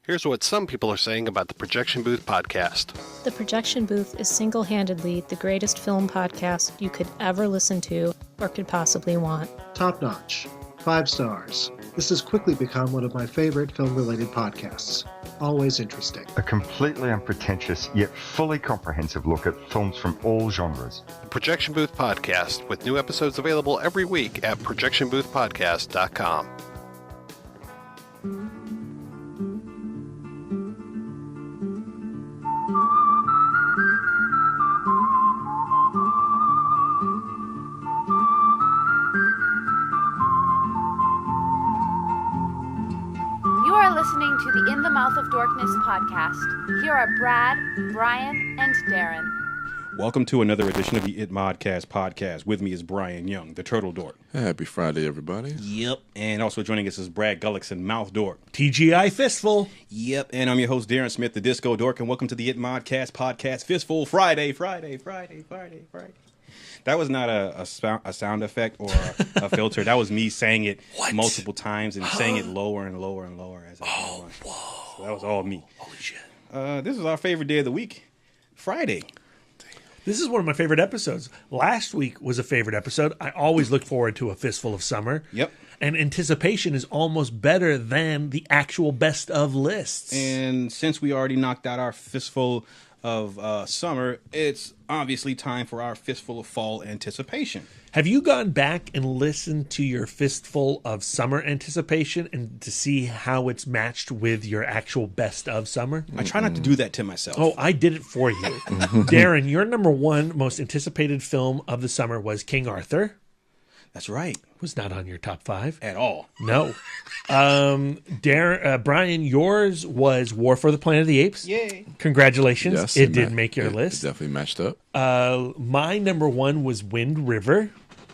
Here's what some people are saying about the Projection Booth podcast. The Projection Booth is single-handedly the greatest film podcast you could ever listen to or could possibly want. Top notch. 5 stars. This has quickly become one of my favorite film-related podcasts. Always interesting. A completely unpretentious yet fully comprehensive look at films from all genres. The Projection Booth podcast, with new episodes available every week at projectionboothpodcast.com. Listening to the In the Mouth of Dorkness podcast. Here are Brad, Brian, and Darren. Welcome to another edition of the It Modcast podcast. With me is Brian Young, the Turtle Dork. Happy Friday, everybody. Yep. And also joining us is Brad Gullickson, Mouth Dork. TGIFF Fistful. Yep. And I'm your host, Darren Smith, the Disco Dork, and welcome to the It Modcast podcast, Fistful Friday. That was not a sound effect or a filter. That was me saying it multiple times and saying it lower and lower and lower as I went on. Whoa. So that was all me. Holy shit. This is our favorite day of the week, Friday. This is one of my favorite episodes. Last week was a favorite episode. I always look forward to a Fistful of Summer. Yep. And anticipation is almost better than the actual best of lists. And since we already knocked out our Fistful of summer, it's obviously time for our Fistful of Fall anticipation. Have you gone back and listened to your Fistful of Summer anticipation and to see how it's matched with your actual best of summer? I try not to do that to myself. Oh, I did it for you. Darren, your number one most anticipated film of the summer was King Arthur. That's right. Was not on your top 5 at all. No. Brian, yours was War for the Planet of the Apes. Yay! Congratulations! Yes, it did make your list. It definitely matched up. My number one was Wind River.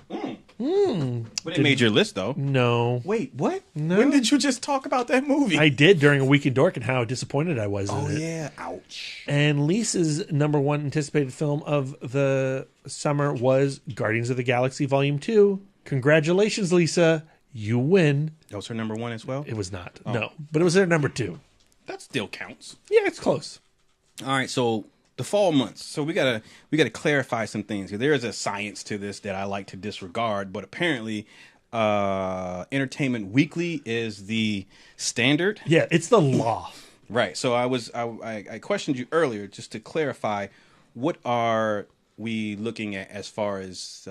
But it made your list, though. No. Wait, what? No. When did you just talk about that movie? I did during A Week in Dork and how disappointed I was in it. Oh, yeah. Ouch. And Lisa's number one anticipated film of the summer was Guardians of the Galaxy Volume 2. Congratulations, Lisa. You win. That was her number one as well? It was not. Oh. No. But it was their number 2. That still counts. Yeah, it's close. All right, so the fall months. So we gotta clarify some things here. There is a science to this that I like to disregard, but apparently Entertainment Weekly is the standard. Yeah, it's the law. Right. So I questioned you earlier just to clarify, what are we looking at as far as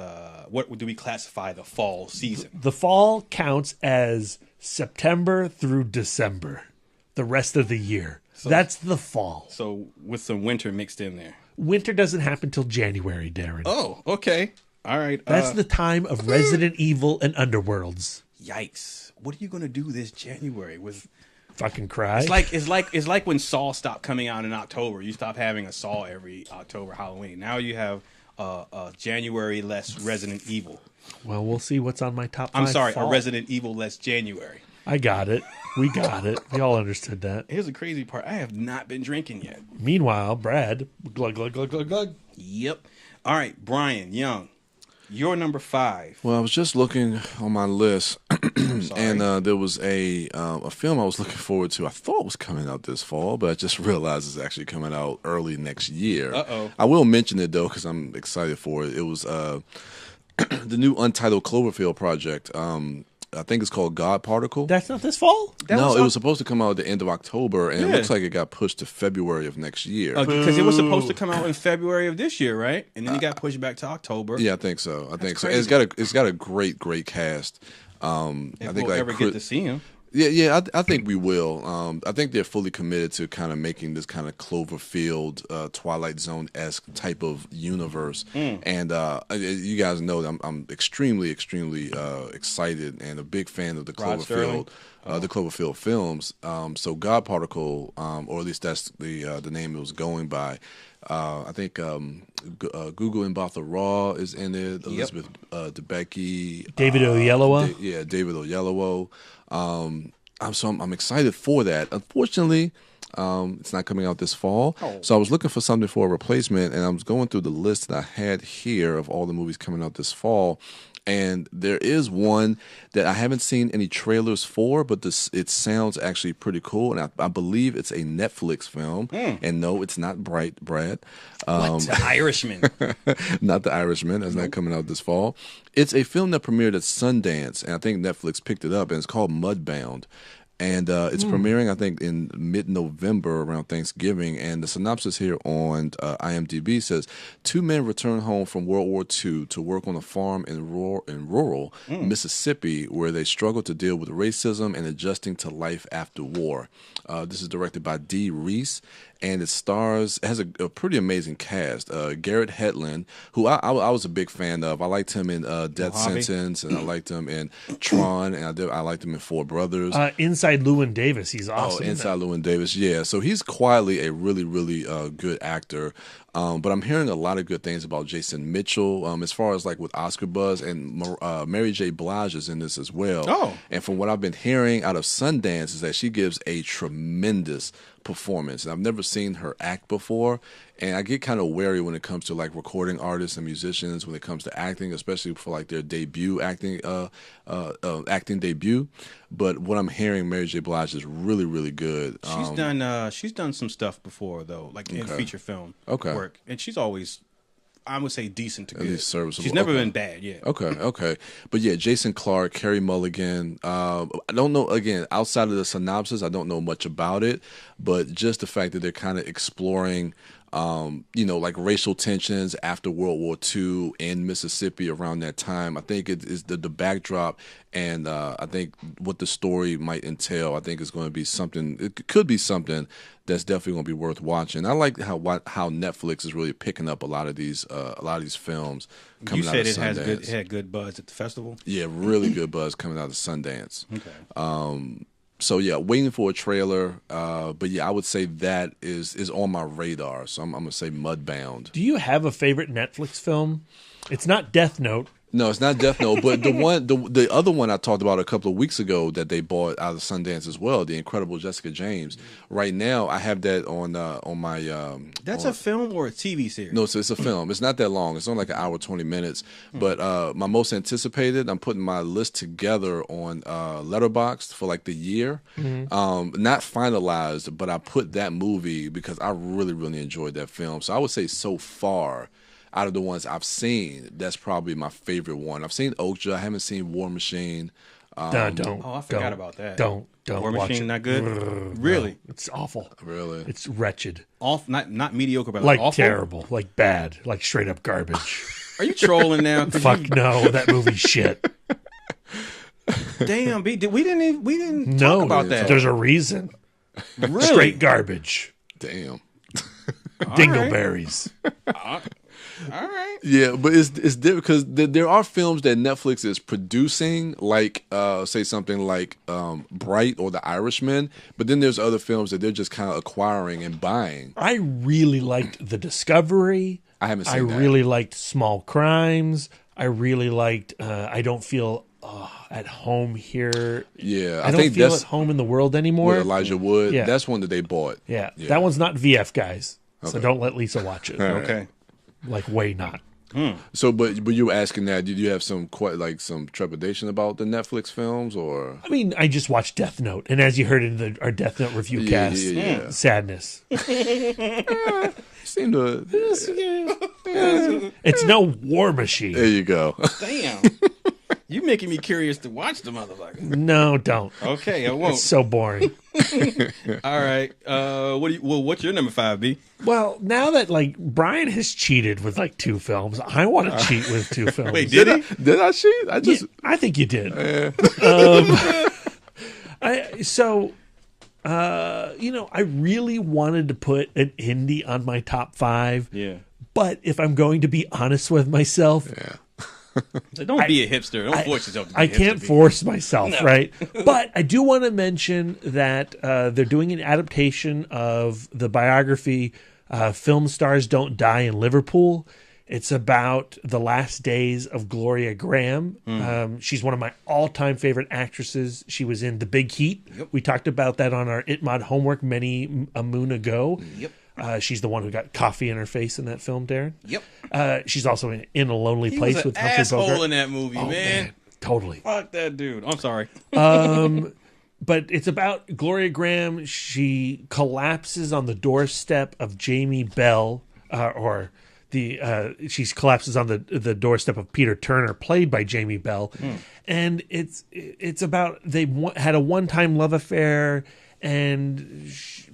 what do we classify the fall season? The fall counts as September through December, the rest of the year. So, that's the fall. So with some winter mixed in there. Winter doesn't happen till January, Darren. Oh, okay. All right. That's the time of Resident Evil and Underworlds. Yikes. What are you going to do this January with... Fucking cry. It's like when Saw stopped coming out in October. You stop having a Saw every October Halloween. Now you have January less Resident Evil. Well, we'll see what's on my top 5. I'm sorry, fall. a Resident Evil less January. I got it. We got it. We all understood that. Here's the crazy part. I have not been drinking yet. Meanwhile, Brad, glug, glug, glug, glug, glug. Yep. All right, Brian Young, you're number 5. Well, I was just looking on my list, and there was a film I was looking forward to. I thought was coming out this fall, but I just realized it's actually coming out early next year. Uh-oh. I will mention it, though, because I'm excited for it. It was the new Untitled Cloverfield project. I think it's called God Particle. That's not this fall? It was supposed to come out at the end of October, and it looks like it got pushed to February of next year. Because it was supposed to come out in February of this year, right? And then it got pushed back to October. Yeah, I think so. Crazy. It's got a great cast. I think we'll ever get to see him. Yeah, I think we will. I think they're fully committed to kind of making this kind of Cloverfield, Twilight Zone-esque type of universe. And you guys know that I'm extremely excited and a big fan of the Cloverfield, the Cloverfield films. So God Particle, or at least that's the name it was going by. I think Gugu Mbatha Raw is in it. Elizabeth Debicki, David Oyelowo. David Oyelowo. I'm excited for that. Unfortunately, it's not coming out this fall. So I was looking for something for a replacement, and I was going through the list that I had here of all the movies coming out this fall. And there is one that I haven't seen any trailers for, but it sounds actually pretty cool. And I believe it's a Netflix film. And no, it's not Brad. What? The Irishman. Not The Irishman. That's not coming out this fall. It's a film that premiered at Sundance, and I think Netflix picked it up, and it's called Mudbound. And it's premiering, I think, in mid-November around Thanksgiving. And the synopsis here on IMDb says, 2 men return home from World War II to work on a farm in rural Mississippi, where they struggle to deal with racism and adjusting to life after war. This is directed by Dee Reese, and it has a pretty amazing cast. Garrett Hedlund, who I was a big fan of. I liked him in Death Sentence, and I liked him in Tron, and I liked him in Four Brothers. Inside Llewyn Davis, he's awesome. Oh, Inside Llewyn Davis, yeah. So he's quietly a really, really good actor. But I'm hearing a lot of good things about Jason Mitchell, as far as like with Oscar buzz, and Mary J. Blige is in this as well. Oh. And from what I've been hearing out of Sundance is that she gives a tremendous performance. And I've never seen her act before, and I get kind of wary when it comes to like recording artists and musicians when it comes to acting, especially for like their debut acting debut. But what I'm hearing, Mary J. Blige is really, really good. She's done some stuff before though, like in feature film work, and she's always, I would say, decent to good. At least serviceable. She's never been bad, yeah. Okay. But yeah, Jason Clarke, Carey Mulligan. I don't know, again, outside of the synopsis, I don't know much about it, but just the fact that they're kind of exploring like racial tensions after World War II in Mississippi around that time. I think it is the backdrop, and I think what the story might entail, I think is going to be something, it could be something that's definitely going to be worth watching. I like how Netflix is really picking up a lot of these films coming out of Sundance. You said it had good buzz at the festival? Yeah, really good buzz coming out of Sundance. Okay. So yeah, waiting for a trailer. But yeah, I would say that is on my radar. So I'm gonna say Mudbound. Do you have a favorite Netflix film? It's not Death Note. No, it's not Death Note, but the other one I talked about a couple of weeks ago that they bought out of Sundance as well, The Incredible Jessica James. Right now, I have that on my. That's a film or a TV series? No, so it's a film. It's not that long. It's only like an hour 20 minutes. But my most anticipated, I'm putting my list together on Letterboxd for like the year. Not finalized, but I put that movie because I really, really enjoyed that film. So I would say so far, out of the ones I've seen, that's probably my favorite one. I've seen Okja. I haven't seen War Machine. Don't. Oh, I forgot about that. Don't. War watch Machine it. Not good? Really? No, it's awful. Really? It's wretched. Not mediocre, but like awful? Terrible. Like bad. Like straight up garbage. Are you trolling now? Fuck no. That movie's shit. Damn, B. We didn't talk about that. There's a reason. Really? Straight garbage. Damn. Dingleberries. All right. Yeah, but it's different because there are films that Netflix is producing, like say something like Bright or The Irishman, but then there's other films that they're just kind of acquiring and buying. I really liked The Discovery. I haven't seen that. I really liked Small Crimes. I really liked I Don't Feel at home here. Yeah, I don't feel at home in the world anymore. With Elijah Wood. Yeah. That's one that they bought. Yeah, that one's not VF, guys. So Okay. don't let Lisa watch it. Okay. Like, way not. So, but you were asking that, did you have some trepidation about the Netflix films, or? I mean, I just watched Death Note, and as you heard in our Death Note review cast, sadness. Seem to. It's no War Machine. There you go. Damn. You making me curious to watch the motherfucker. No, don't. Okay, I won't. It's so boring. All right. What's your number 5, B? Well, now that Brian has cheated with 2 films, I want to cheat with 2 films. Wait, did he? Did I cheat? I think you did. I really wanted to put an indie on my top 5. Yeah. But if I'm going to be honest with myself, don't be a hipster. Don't force yourself to be I a hipster. can't force myself, right? But I do want to mention that they're doing an adaptation of the biography Film Stars Don't Die in Liverpool. It's about the last days of Gloria Graham. She's one of my all-time favorite actresses. She was in The Big Heat. Yep. We talked about that on our ItMod homework a moon ago. Yep. She's the one who got coffee in her face in that film, Darren. Yep. She's also in A Lonely He Place was an with Humphrey asshole Bogart. in that movie, man. Totally. Fuck that dude. I'm sorry. But it's about Gloria Graham. She collapses on the doorstep of Jamie Bell, she collapses on the doorstep of Peter Turner, played by Jamie Bell, and it's about they had a one-time love affair, and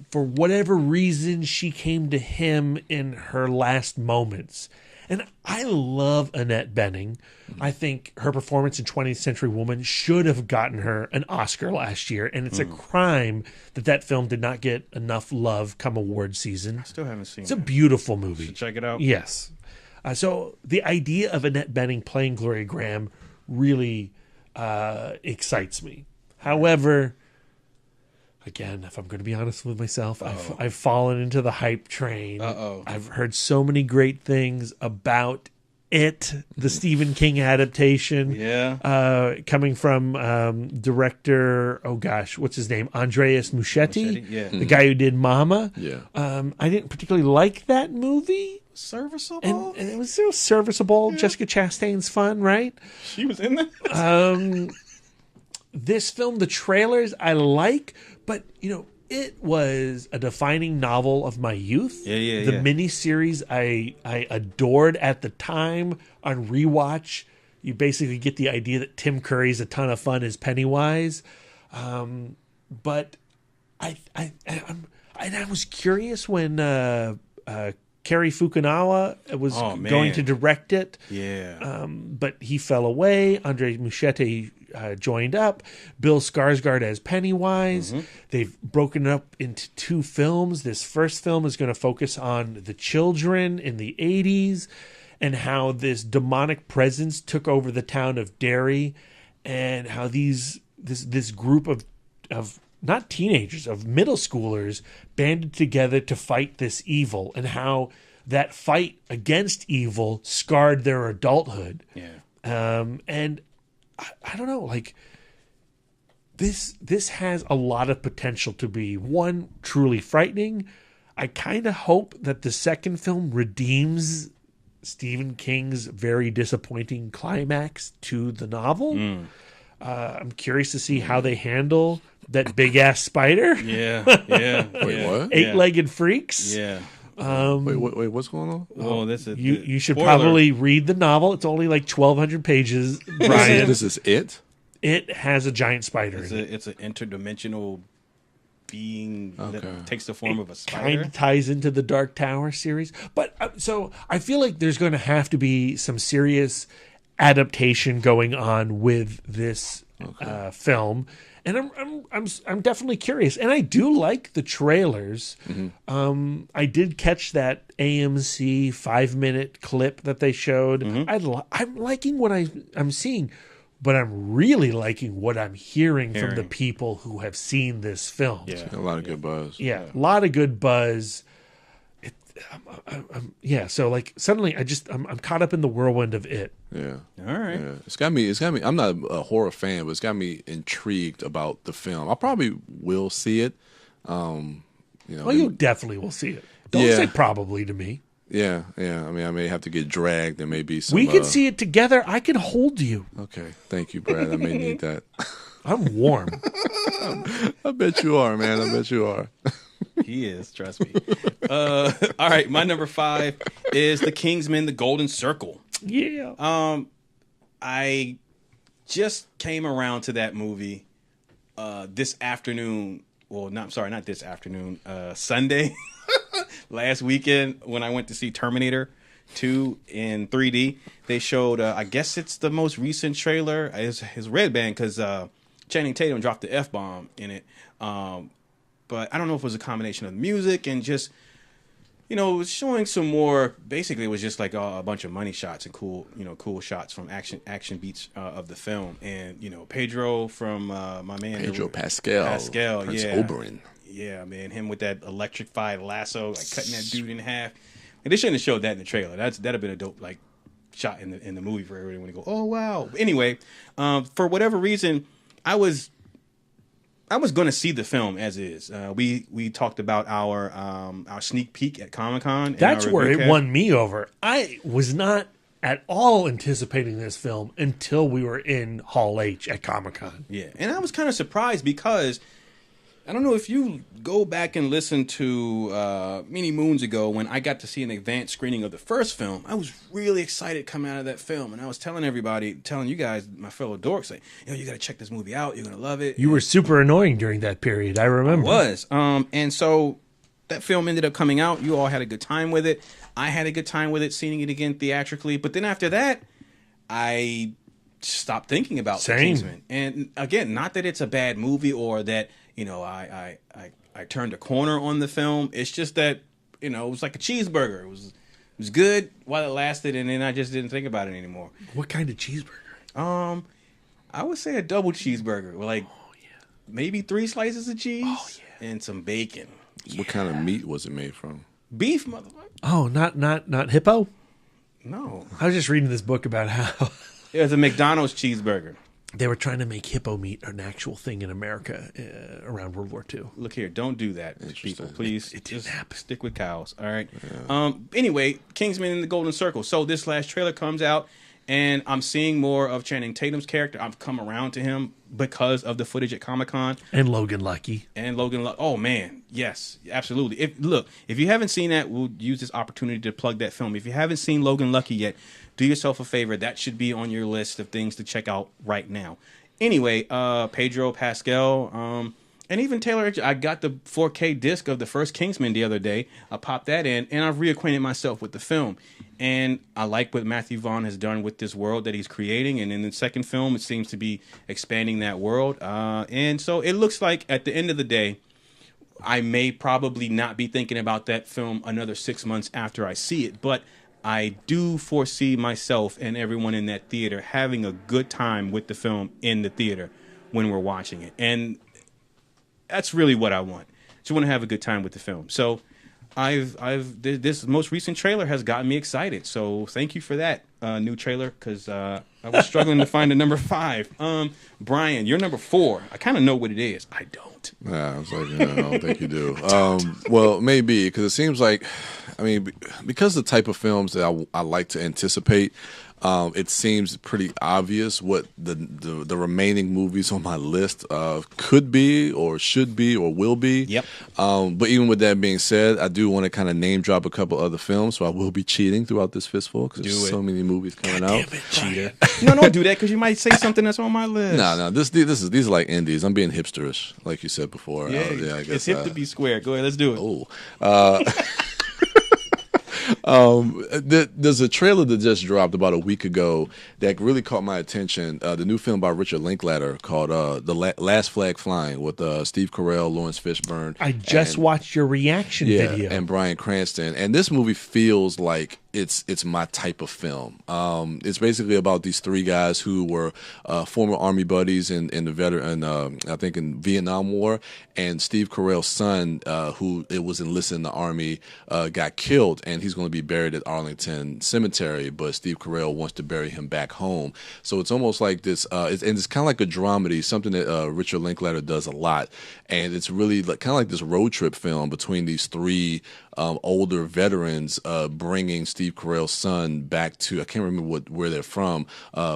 for whatever reason she came to him in her last moments. And I love Annette Bening. I think her performance in 20th Century Woman should have gotten her an Oscar last year, and it's a crime that film did not get enough love come award season. Still haven't seen it. It's a beautiful movie. Should check it out. Yes. So the idea of Annette Bening playing Gloria Graham really excites me. However, again, if I'm going to be honest with myself, I've fallen into the hype train. I've heard so many great things about it, the Stephen King adaptation. Yeah. Coming from director, what's his name? Andreas Muschietti. Yeah. The guy who did Mama. Yeah. I didn't particularly like that movie. Serviceable. And it was so serviceable. Yeah. Jessica Chastain's fun, right? She was in that. This film, the trailers I like, but it was a defining novel of my youth. Yeah. The miniseries I adored at the time. On rewatch, you basically get the idea that Tim Curry's a ton of fun as Pennywise. But I was curious when Cary Fukunaga was going to direct it. Yeah. But he fell away. Andre Muschietti joined up. Bill Skarsgård as Pennywise. They've broken up into 2 films. This first film is going to focus on the children in the 80s and how this demonic presence took over the town of Derry, and how this group of not teenagers, of middle schoolers banded together to fight this evil, and how that fight against evil scarred their adulthood. Yeah. And I don't know, like this has a lot of potential to be one truly frightening. I kind of hope that the second film redeems Stephen King's very disappointing climax to the novel. I'm curious to see how they handle that big ass spider. Yeah. Wait, what? 8-legged freaks. Yeah. Wait, what's going on? Oh, this is You should spoiler. probably read the novel. It's only like 1,200 pages, Brian. This is it? It has a giant spider in it. It's an interdimensional being Okay. that takes the form of a spider. Kind of ties into the Dark Tower series. But so I feel like there's going to have to be some serious adaptation going on with this film. And I'm definitely curious, and I do like the trailers. I did catch that AMC 5-minute clip that they showed. I'm liking what I'm seeing, but I'm really liking what I'm hearing from the people who have seen this film. Yeah. A lot of good buzz. Yeah, a lot of good buzz. So like suddenly I'm caught up in the whirlwind of it. Yeah. All right. Yeah. It's got me. I'm not a horror fan, but it's got me intrigued about the film. I probably will see it. Well, you definitely will see it. Don't Yeah. say probably to me. Yeah. I mean, I may have to get dragged. There may be some. We could see it together. I can hold you. Okay. Thank you, Brad. I may need that. I'm warm. I bet you are, man. I bet you are. He is, trust me. All right, my number 5 is The Kingsman: The Golden Circle. Yeah. I just came around to that movie this afternoon. Well, not this afternoon. Sunday, last weekend, when I went to see Terminator 2 in 3D. They showed, I guess it's the most recent trailer. It's Red Band, because Channing Tatum dropped the F-bomb in it. But I don't know if it was a combination of music and just, it was showing some more. Basically, it was just like a bunch of money shots and cool shots from action beats of the film. And Pedro from my man Pedro Pascal, Prince Oberyn. Yeah, man, him with that electrified lasso, like cutting that dude in half. And they shouldn't have showed that in the trailer. That'd have been a dope shot in the movie for everyone to go, oh wow. Anyway, for whatever reason, I was I was going to see the film as is. We talked about our sneak peek at Comic-Con. That's where it won me over. I was not at all anticipating this film until we were in Hall H at Comic-Con. Yeah, and I was kind of surprised because I don't know if you go back and listen to many moons ago when I got to see an advanced screening of the first film. I was really excited coming out of that film, and I was telling you guys, my fellow dorks, like, you got to check this movie out. You're gonna love it. You were super annoying during that period. I remember. I was, and so that film ended up coming out. You all had a good time with it. I had a good time with it, seeing it again theatrically. But then after that, I stopped thinking about the Kingsman. And again, not that it's a bad movie or that I turned a corner on the film. It's just that it was like a cheeseburger. It was good while it lasted, and then I just didn't think about it anymore. What kind of cheeseburger? I would say a double cheeseburger with maybe 3 slices of cheese and some bacon. What kind of meat was it made from? Beef, motherfucker. Oh, not hippo? No. I was just reading this book about how it was a McDonald's cheeseburger. They were trying to make hippo meat an actual thing in America around World War II. Look here, don't do that, people. Please, it didn't happen. Stick with cows. All right. Yeah. Anyway, Kingsman in the Golden Circle. So this last trailer comes out, and I'm seeing more of Channing Tatum's character. I've come around to him because of the footage at Comic-Con. And Logan Lucky. Oh man, yes, absolutely. If you haven't seen that, we'll use this opportunity to plug that film. If you haven't seen Logan Lucky yet, do yourself a favor. That should be on your list of things to check out right now. Anyway, Pedro Pascal, and even Taylor. I got the 4K disc of the first Kingsman the other day. I popped that in, and I've reacquainted myself with the film. And I like what Matthew Vaughn has done with this world that he's creating. And in the second film, it seems to be expanding that world. And so it looks like at the end of the day, I may probably not be thinking about that film another 6 months after I see it. But I do foresee myself and everyone in that theater having a good time with the film in the theater when we're watching it. And that's really what I want. Just want to have a good time with the film. So this most recent trailer has gotten me excited. So thank you for that new trailer, because I was struggling to find a number 5. Brian, you're number 4. I kind of know what it is. I don't. Yeah, I was like, I don't think you do. Well, maybe, because it seems like, because the type of films that I like to anticipate, it seems pretty obvious what the remaining movies on my list could be or should be or will be. Yep. But even with that being said, I do want to kind of name drop a couple other films, so I will be cheating throughout this Fistful because there's so many movies coming out. Damn it, cheater! No, don't do that, because you might say something that's on my list. No, these are like indies. I'm being hipsterish, like you said before. Yeah, I guess, it's hip to be square. Go ahead, let's do it. There's a trailer that just dropped about a week ago that really caught my attention. The new film by Richard Linklater called The Last Flag Flying with Steve Carell, Lawrence Fishburne. I just watched your reaction video. And Bryan Cranston. And this movie feels like it's my type of film. It's basically about these 3 guys who were former army buddies in the veteran, I think in Vietnam War, and Steve Carell's son, who was enlisted in the army, got killed, and he's going to be buried at Arlington Cemetery, but Steve Carell wants to bury him back home. So it's almost like this, and it's kind of like a dramedy, something that Richard Linklater does a lot, and it's really kind of like this road trip film between these 3 older veterans bringing Steve Carell's son back to, I can't remember where they're from,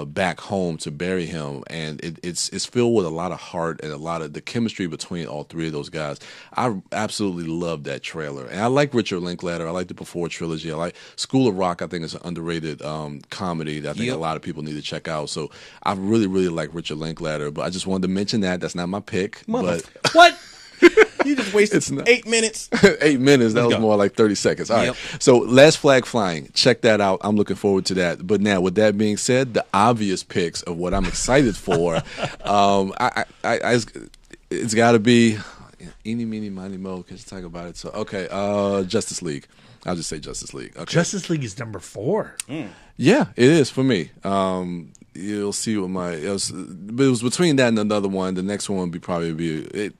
back home to bury him. And it's filled with a lot of heart and a lot of the chemistry between all 3 of those guys. I absolutely love that trailer. And I like Richard Linklater. I like the Before trilogy. I like School of Rock. I think it's an underrated comedy that I think a lot of people need to check out. So I really, really like Richard Linklater. But I just wanted to mention that. That's not my pick. But What? You just wasted 8 minutes. 8 minutes. That was more like 30 seconds. All right. So Last Flag Flying. Check that out. I'm looking forward to that. But now, with that being said, the obvious picks of what I'm excited for, it's got to be eeny, meeny, miny, mo. Can you talk about it? So, okay, Justice League. I'll just say Justice League. Okay. Justice League is number 4. Yeah, it is for me. You'll see what but it was between that and another one. The next one would probably be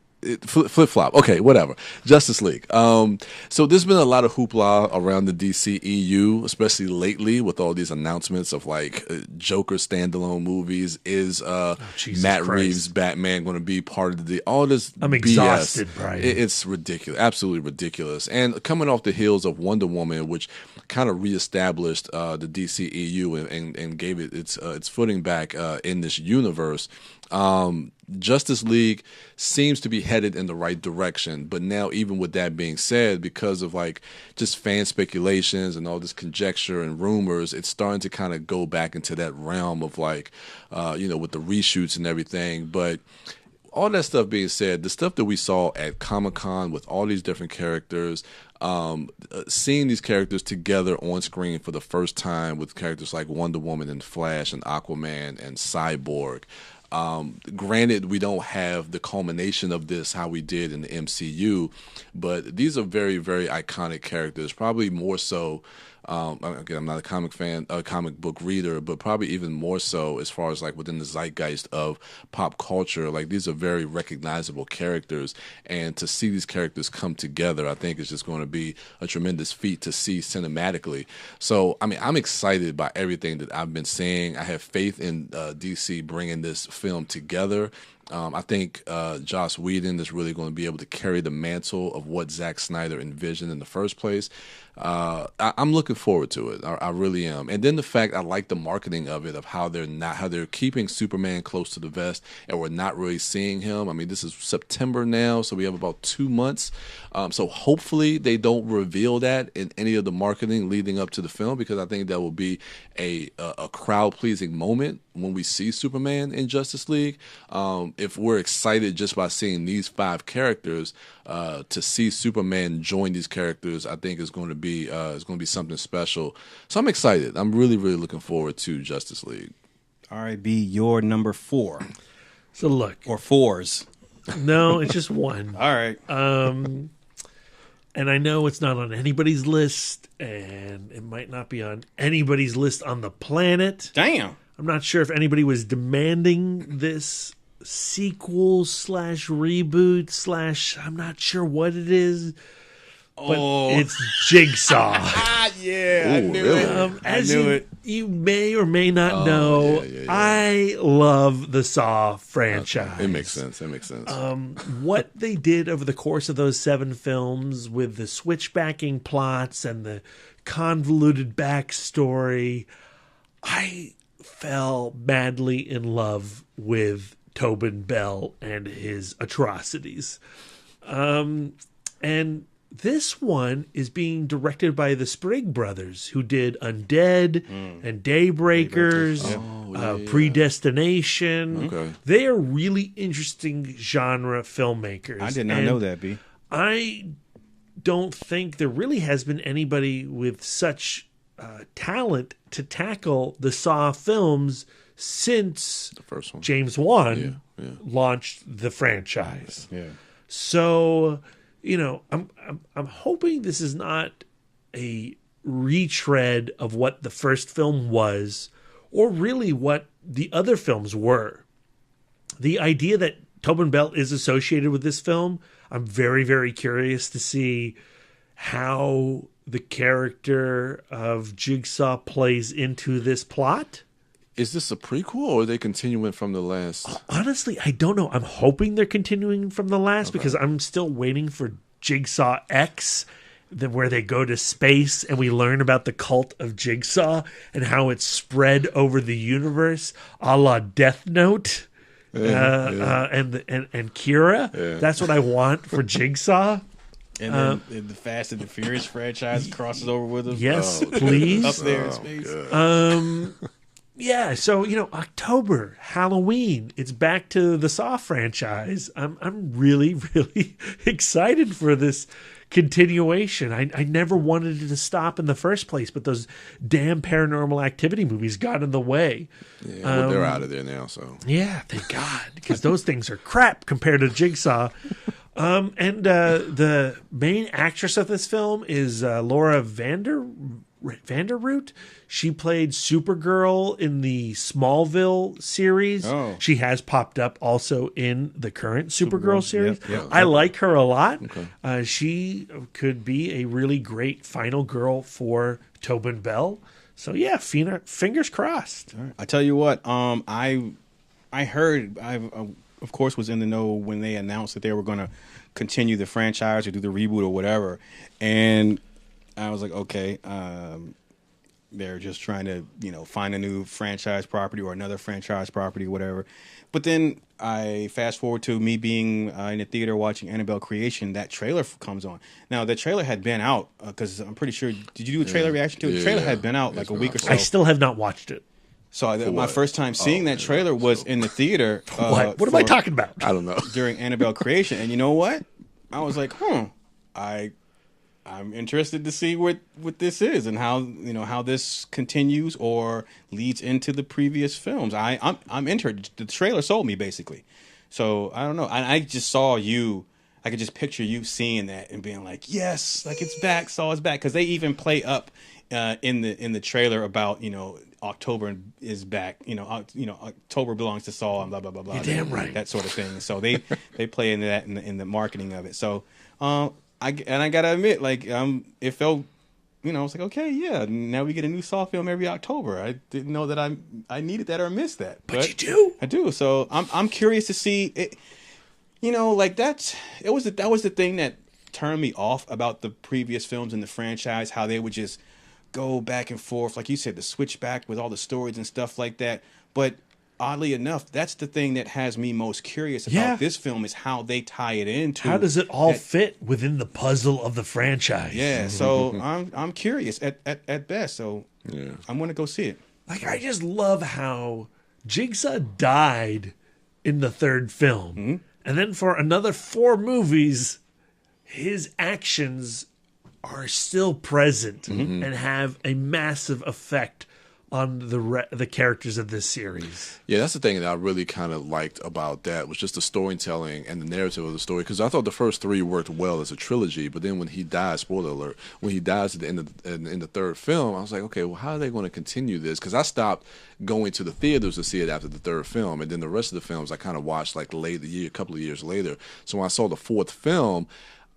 Flip flop. Okay, whatever. Justice League. So there's been a lot of hoopla around the DCEU, especially lately, with all these announcements of like Joker standalone movies. Is Matt Reeves' Batman going to be part of all this? I'm BS. exhausted, Brian. It's ridiculous, absolutely ridiculous. And coming off the heels of Wonder Woman, which kind of reestablished the DCEU and gave it its footing back in this universe. Justice League seems to be headed in the right direction, but now even with that being said, because of like just fan speculations and all this conjecture and rumors, it's starting to kind of go back into that realm of like, with the reshoots and everything. But all that stuff being said, the stuff that we saw at Comic-Con with all these different characters, seeing these characters together on screen for the first time with characters like Wonder Woman and Flash and Aquaman and Cyborg. Granted, we don't have the culmination of this how we did in the MCU, but these are very, very iconic characters, probably more so. Again, I'm not a comic book reader, but probably even more so as far as like within the zeitgeist of pop culture. Like these are very recognizable characters, and to see these characters come together, I think is just going to be a tremendous feat to see cinematically. So, I mean, I'm excited by everything that I've been seeing. I have faith in DC bringing this film together. I think Joss Whedon is really going to be able to carry the mantle of what Zack Snyder envisioned in the first place. I'm looking forward to it. I really am. And then the fact I like the marketing of it, of how they're keeping Superman close to the vest, and we're not really seeing him. I mean, this is September now, so we have about 2 months. So hopefully they don't reveal that in any of the marketing leading up to the film, because I think that will be a crowd pleasing moment when we see Superman in Justice League. If we're excited just by seeing these 5 characters, to see Superman join these characters, I think is going to be something special. So I'm excited. I'm really, really looking forward to Justice League. All right, B, your number 4. So look, Or 4s. no, it's just one. All right. And I know it's not on anybody's list, and it might not be on anybody's list on the planet. Damn. I'm not sure if anybody was demanding this sequel / reboot / I'm not sure what it is, but it's Jigsaw. Yeah, I knew it. I knew it. You may or may not know, I love the Saw franchise. Okay. It makes sense. What they did over the course of those 7 films with the switchbacking plots and the convoluted backstory, I fell madly in love with Tobin Bell and his atrocities. And this one is being directed by the Sprague brothers, who did Undead and Daybreakers, Predestination. Okay. They are really interesting genre filmmakers. I did not know that, B. I don't think there really has been anybody with such talent to tackle the Saw films since The first one. James Wan launched the franchise. Yeah. So, I'm hoping this is not a retread of what the first film was, or really what the other films were. The idea that Tobin Bell is associated with this film, I'm very, very curious to see how the character of Jigsaw plays into this plot. Is this a prequel, or are they continuing from the last? Honestly, I don't know. I'm hoping they're continuing from the last, because I'm still waiting for Jigsaw X, where they go to space and we learn about the cult of Jigsaw and how it's spread over the universe, a la Death Note and Kira. Yeah. That's what I want for Jigsaw. And then the Fast and the Furious franchise crosses over with them. Yes, please. Up there in space. Yeah, so October, Halloween, it's back to the Saw franchise. I'm really, really excited for this continuation. I never wanted it to stop in the first place, but those damn Paranormal Activity movies got in the way. Yeah, well, they're out of there now, so. Yeah, thank God, because those things are crap compared to Jigsaw. And the main actress of this film is Laura Vanderroot. She played Supergirl in the Smallville series. Oh. She has popped up also in the current Supergirl series. Yep. I like her a lot. Okay. She could be a really great final girl for Tobin Bell. So yeah, fingers crossed. I tell you what, I heard, I of course was in the know when they announced that they were going to continue the franchise or do the reboot or whatever, and I was like, okay, they're just trying to, find a new franchise property or another franchise property, whatever. But then I fast forward to me being in the theater watching Annabelle Creation. That trailer comes on. Now, the trailer had been out because I'm pretty sure. Did you do a trailer reaction to it? The trailer had been out like a week or so. I still have not watched it. So my first time seeing that trailer was in the theater. What am I talking about? I don't know. During Annabelle Creation, and you know what? I was like, I'm interested to see what this is and how this continues or leads into the previous films. I'm interested. The trailer sold me basically. So I don't know. I just saw you. I could just picture you seeing that and being like, yes, like it's back. Saw it's back, because they even play up in the trailer about October is back. October belongs to Saul and blah blah blah blah. You're damn right. That sort of thing. So they play into that in the marketing of it. So I gotta admit, like it felt, I was like, okay, yeah, now we get a new Saw film every October. I didn't know that I needed that or missed that, but you do. I do. So I'm curious to see it. Like that was the thing that turned me off about the previous films in the franchise, how they would just go back and forth, like you said, the switch back with all the stories and stuff like that. But oddly enough, that's the thing that has me most curious about this film, is how they tie it into. How does it all fit within the puzzle of the franchise? Yeah, so I'm curious at best. So I'm gonna go see it. Like, I just love how Jigsaw died in the third film, and then for another 4 movies, his actions are still present and have a massive effect on the characters of this series. Yeah, that's the thing that I really kind of liked about that, was just the storytelling and the narrative of the story. Because I thought the first 3 worked well as a trilogy, but then when he dies, spoiler alert, when he dies at the end of in the third film, I was like, okay, well, how are they going to continue this? Because I stopped going to the theaters to see it after the third film, and then the rest of the films I kind of watched like a couple of years later. So when I saw the fourth film,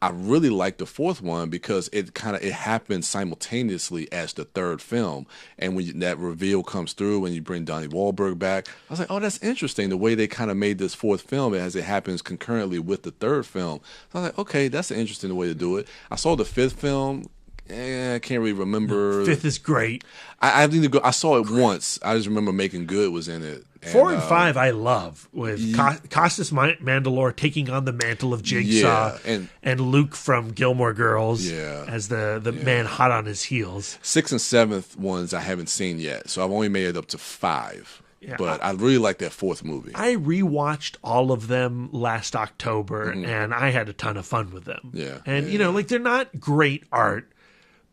I really liked the fourth one because it happened simultaneously as the third film, and when that reveal comes through, when you bring Donnie Wahlberg back, I was like, oh, that's interesting, the way they kind of made this fourth film as it happens concurrently with the third film. So I was like, okay, that's an interesting way to do it. I saw the fifth film. I can't really remember. Fifth is great. I need to go. I saw it once. I just remember Making Good was in it. 4 and 5 I love, with Costas Mandalore taking on the mantle of Jigsaw, and Luke from Gilmore Girls as the man hot on his heels. 6th and 7th ones I haven't seen yet, so I've only made it up to 5. Yeah, but I really like that fourth movie. I rewatched all of them last October, and I had a ton of fun with them. Yeah, and like, they're not great art,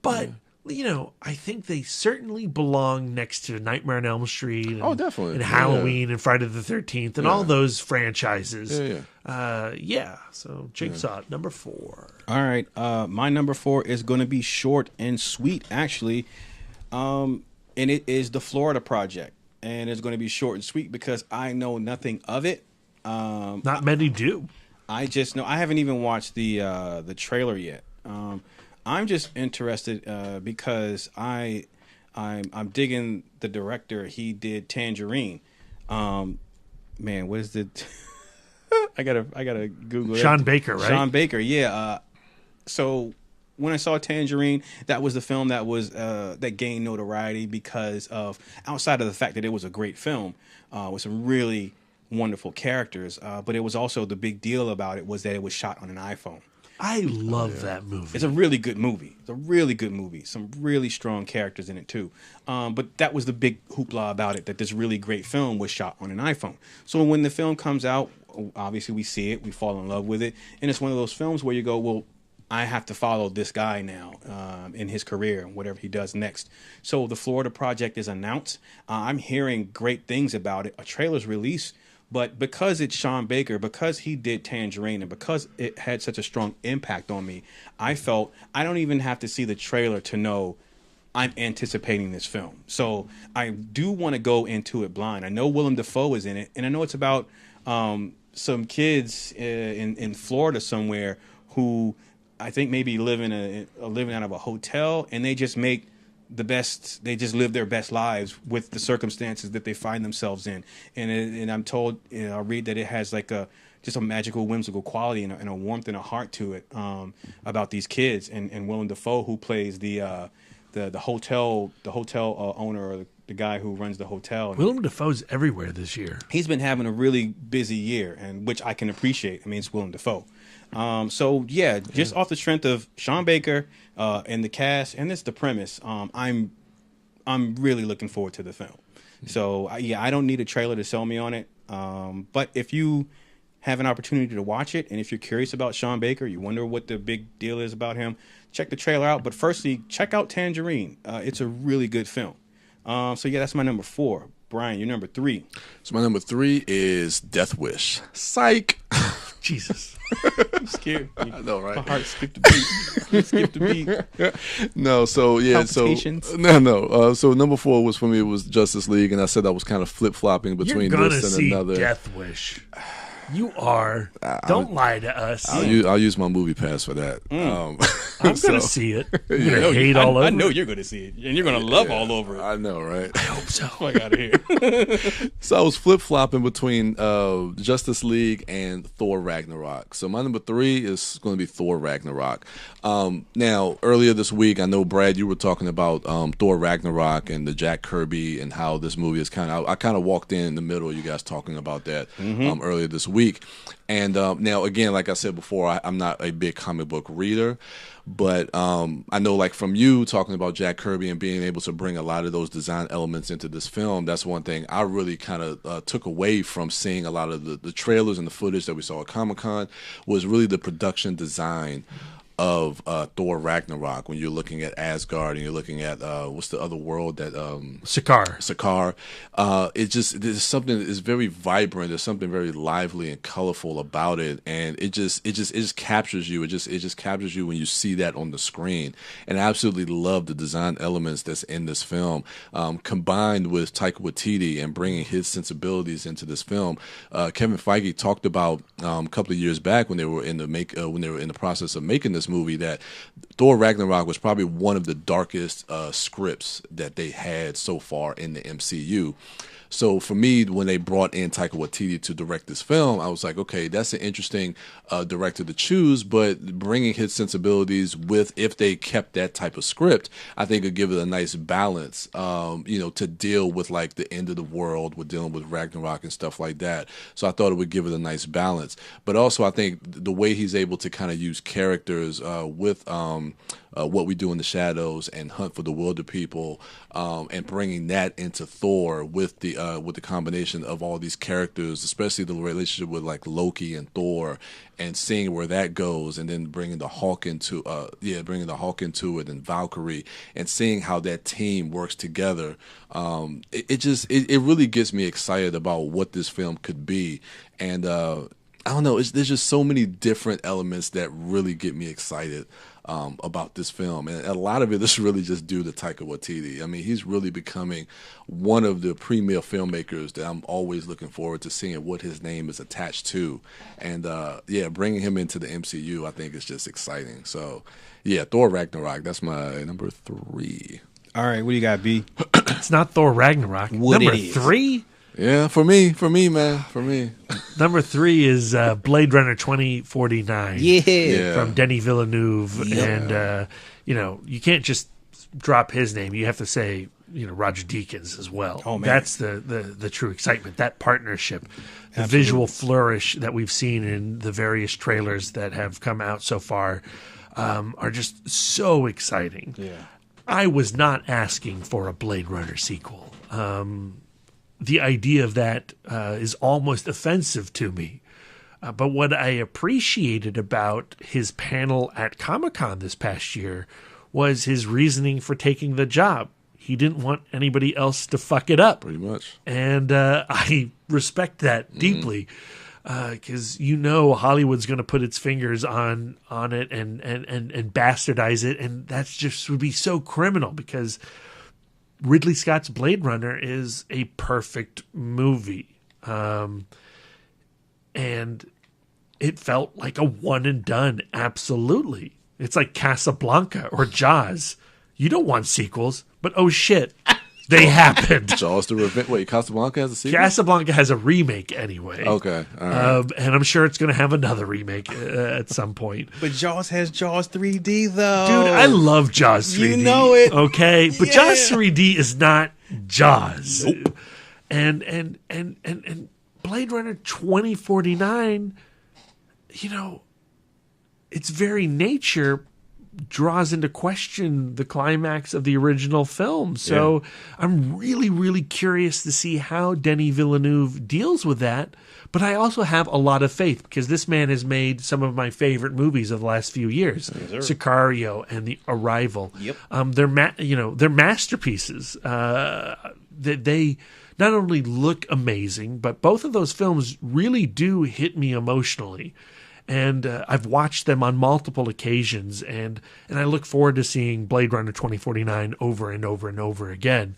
but I think they certainly belong next to Nightmare on Elm Street. And, definitely. And Halloween and Friday the 13th and all those franchises. So Jigsaw, number 4. All right. My number 4 is going to be short and sweet, actually. And it is the Florida Project. And it's going to be short and sweet because I know nothing of it. Not many do. I just know. I haven't even watched the trailer yet. I'm just interested because I'm digging the director. He did Tangerine. Man, what is the? I gotta Google it. Sean Baker, right? Sean Baker, yeah. So when I saw Tangerine, that was the film that was that gained notoriety because of, outside of the fact that it was a great film with some really wonderful characters, but it was also, the big deal about it was that it was shot on an iPhone. I love that movie. It's a really good movie. It's a really good movie. Some really strong characters in it too. But that was the big hoopla about it, that this really great film was shot on an iPhone. So when the film comes out, obviously we see it, we fall in love with it, and it's one of those films where you go, well, I have to follow this guy now in his career and whatever he does next. So the Florida Project is announced. I'm hearing great things about it. A trailer's released. But because it's Sean Baker, because he did Tangerine, and because it had such a strong impact on me, I felt I don't even have to see the trailer to know I'm anticipating this film. So I do want to go into it blind. I know Willem Dafoe is in it, and I know it's about some kids in Florida somewhere who I think maybe living out of a hotel, and they just make they just live their best lives with the circumstances that they find themselves in. And I'm told, I read that it has like just a magical, whimsical quality and a warmth and a heart to it about these kids. And Willem Dafoe, who plays the hotel owner, or the guy who runs the hotel. Willem Dafoe's everywhere this year. He's been having a really busy year, and which I can appreciate. I mean, it's Willem Dafoe. So just off the strength of Sean Baker and the cast, and it's the premise, I'm really looking forward to the film. So I don't need a trailer to sell me on it. But if you have an opportunity to watch it, and if you're curious about Sean Baker, you wonder what the big deal is about him, check the trailer out. But firstly, check out Tangerine. It's a really good film. That's my number 4. Brian, your number 3. So my number 3 is Death Wish. Psych. Jesus. I'm scared. I know, right? My heart skipped a beat. No, so so number 4 was for me, it was Justice League, and I said I was kind of flip-flopping between this and another. Death Wish. You are. Don't lie to us. I'll use my movie pass for that. I'm going to see it. You're going to hate all over it. I know you're going to see it, and you're going to love all over it. I know, right? I hope so. I got it here. So I was flip-flopping between Justice League and Thor Ragnarok. So my number 3 is going to be Thor Ragnarok. Now, earlier this week, I know, Brad, you were talking about Thor Ragnarok and the Jack Kirby and how this movie is I kind of walked in the middle, you guys talking about that earlier this week. And now, again, like I said before, I'm not a big comic book reader, but I know, like, from you talking about Jack Kirby and being able to bring a lot of those design elements into this film, that's one thing I really kind of took away from seeing a lot of the trailers and the footage that we saw at Comic-Con, was really the production design of Thor Ragnarok. When you're looking at Asgard and you're looking at what's the other world that Sakaar. There's something that is very vibrant. There's something very lively and colorful about it, and it just captures you. It just captures you when you see that on the screen. And I absolutely love the design elements that's in this film, combined with Taika Waititi and bringing his sensibilities into this film. Kevin Feige talked about a couple of years back when they were in the process of making this movie, that Thor Ragnarok was probably one of the darkest scripts that they had so far in the MCU. So for me, when they brought in Taika Waititi to direct this film, I was like, okay, that's an interesting director to choose, but bringing his sensibilities with, if they kept that type of script, I think would give it a nice balance, to deal with like the end of the world, with dealing with Ragnarok and stuff like that. So I thought it would give it a nice balance. But also I think the way he's able to kind of use characters with What We Do in the Shadows and Hunt for the Wilder People, and bringing that into Thor with the combination of all these characters, especially the relationship with like Loki and Thor, and seeing where that goes, and then bringing the Hulk into it, and Valkyrie, and seeing how that team works together. It really gets me excited about what this film could be, and I don't know. There's just so many different elements that really get me excited about this film, and a lot of it is really just due to Taika Waititi. I mean, he's really becoming one of the premier filmmakers that I'm always looking forward to seeing what his name is attached to, and bringing him into the MCU, I think is just exciting. So, Thor Ragnarok, that's my number 3. All right, what do you got, B? It's not Thor Ragnarok. Number 3. Yeah, for me, man, for me. Number 3 is Blade Runner 2049. Yeah. From Denis Villeneuve. Yeah. And, you can't just drop his name. You have to say, Roger Deakins as well. Oh, man. That's the true excitement, that partnership, the visual flourish that we've seen in the various trailers that have come out so far are just so exciting. Yeah. I was not asking for a Blade Runner sequel. The idea of that is almost offensive to me. But what I appreciated about his panel at Comic-Con this past year was his reasoning for taking the job. He didn't want anybody else to fuck it up. Pretty much. And I respect that deeply. because Hollywood's going to put its fingers on it and bastardize it, and that's just would be so criminal because Ridley Scott's Blade Runner is a perfect movie, and it felt like a one and done. Absolutely, it's like Casablanca or Jaws. You don't want sequels, but oh shit. They happened. Jaws the Revenge. Wait, Casablanca has a sequel? Casablanca has a remake anyway. Okay, all right. And I'm sure it's going to have another remake at some point. But Jaws has Jaws 3D though. Dude, I love Jaws 3D. You know it. Okay, but Yeah. Jaws 3D is not Jaws. Nope. And Blade Runner 2049, its very nature draws into question the climax of the original film. So I'm really, really curious to see how Denis Villeneuve deals with that. But I also have a lot of faith because this man has made some of my favorite movies of the last few years, Sicario and The Arrival. Yep. They're masterpieces. They not only look amazing, but both of those films really do hit me emotionally. And I've watched them on multiple occasions, and I look forward to seeing Blade Runner 2049 over and over and over again.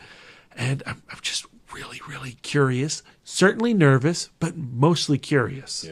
And I'm just really, really curious, certainly nervous, but mostly curious.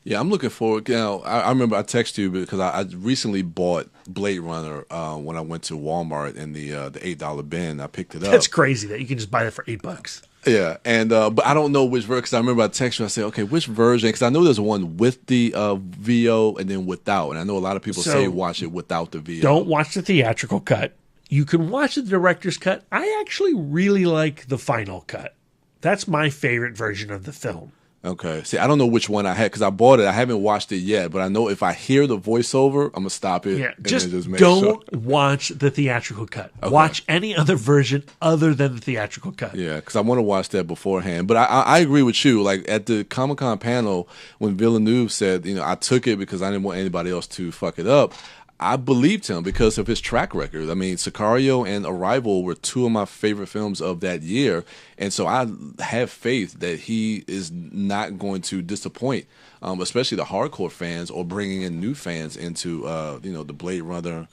Yeah, I'm looking forward. I remember I texted you because I recently bought Blade Runner when I went to Walmart in the $8 bin. I picked it up. That's crazy that you can just buy that for $8. Yeah, and but I don't know which version because I remember I texted you. I said, okay, which version? Because I know there's one with the VO and then without, and I know a lot of people say watch it without the VO. Don't watch the theatrical cut. You can watch the director's cut. I actually really like the final cut. That's my favorite version of the film. Okay. See, I don't know which one I had because I bought it. I haven't watched it yet, but I know if I hear the voiceover, I'm gonna stop it. Yeah, and just then make don't sure. watch the theatrical cut. Okay. Watch any other version other than the theatrical cut. Yeah, because I want to watch that beforehand. But I agree with you. Like at the Comic-Con panel, when Villeneuve said, I took it because I didn't want anybody else to fuck it up, I believed him because of his track record. I mean, Sicario and Arrival were two of my favorite films of that year. And so I have faith that he is not going to disappoint, especially the hardcore fans or bringing in new fans into, the Blade Runner,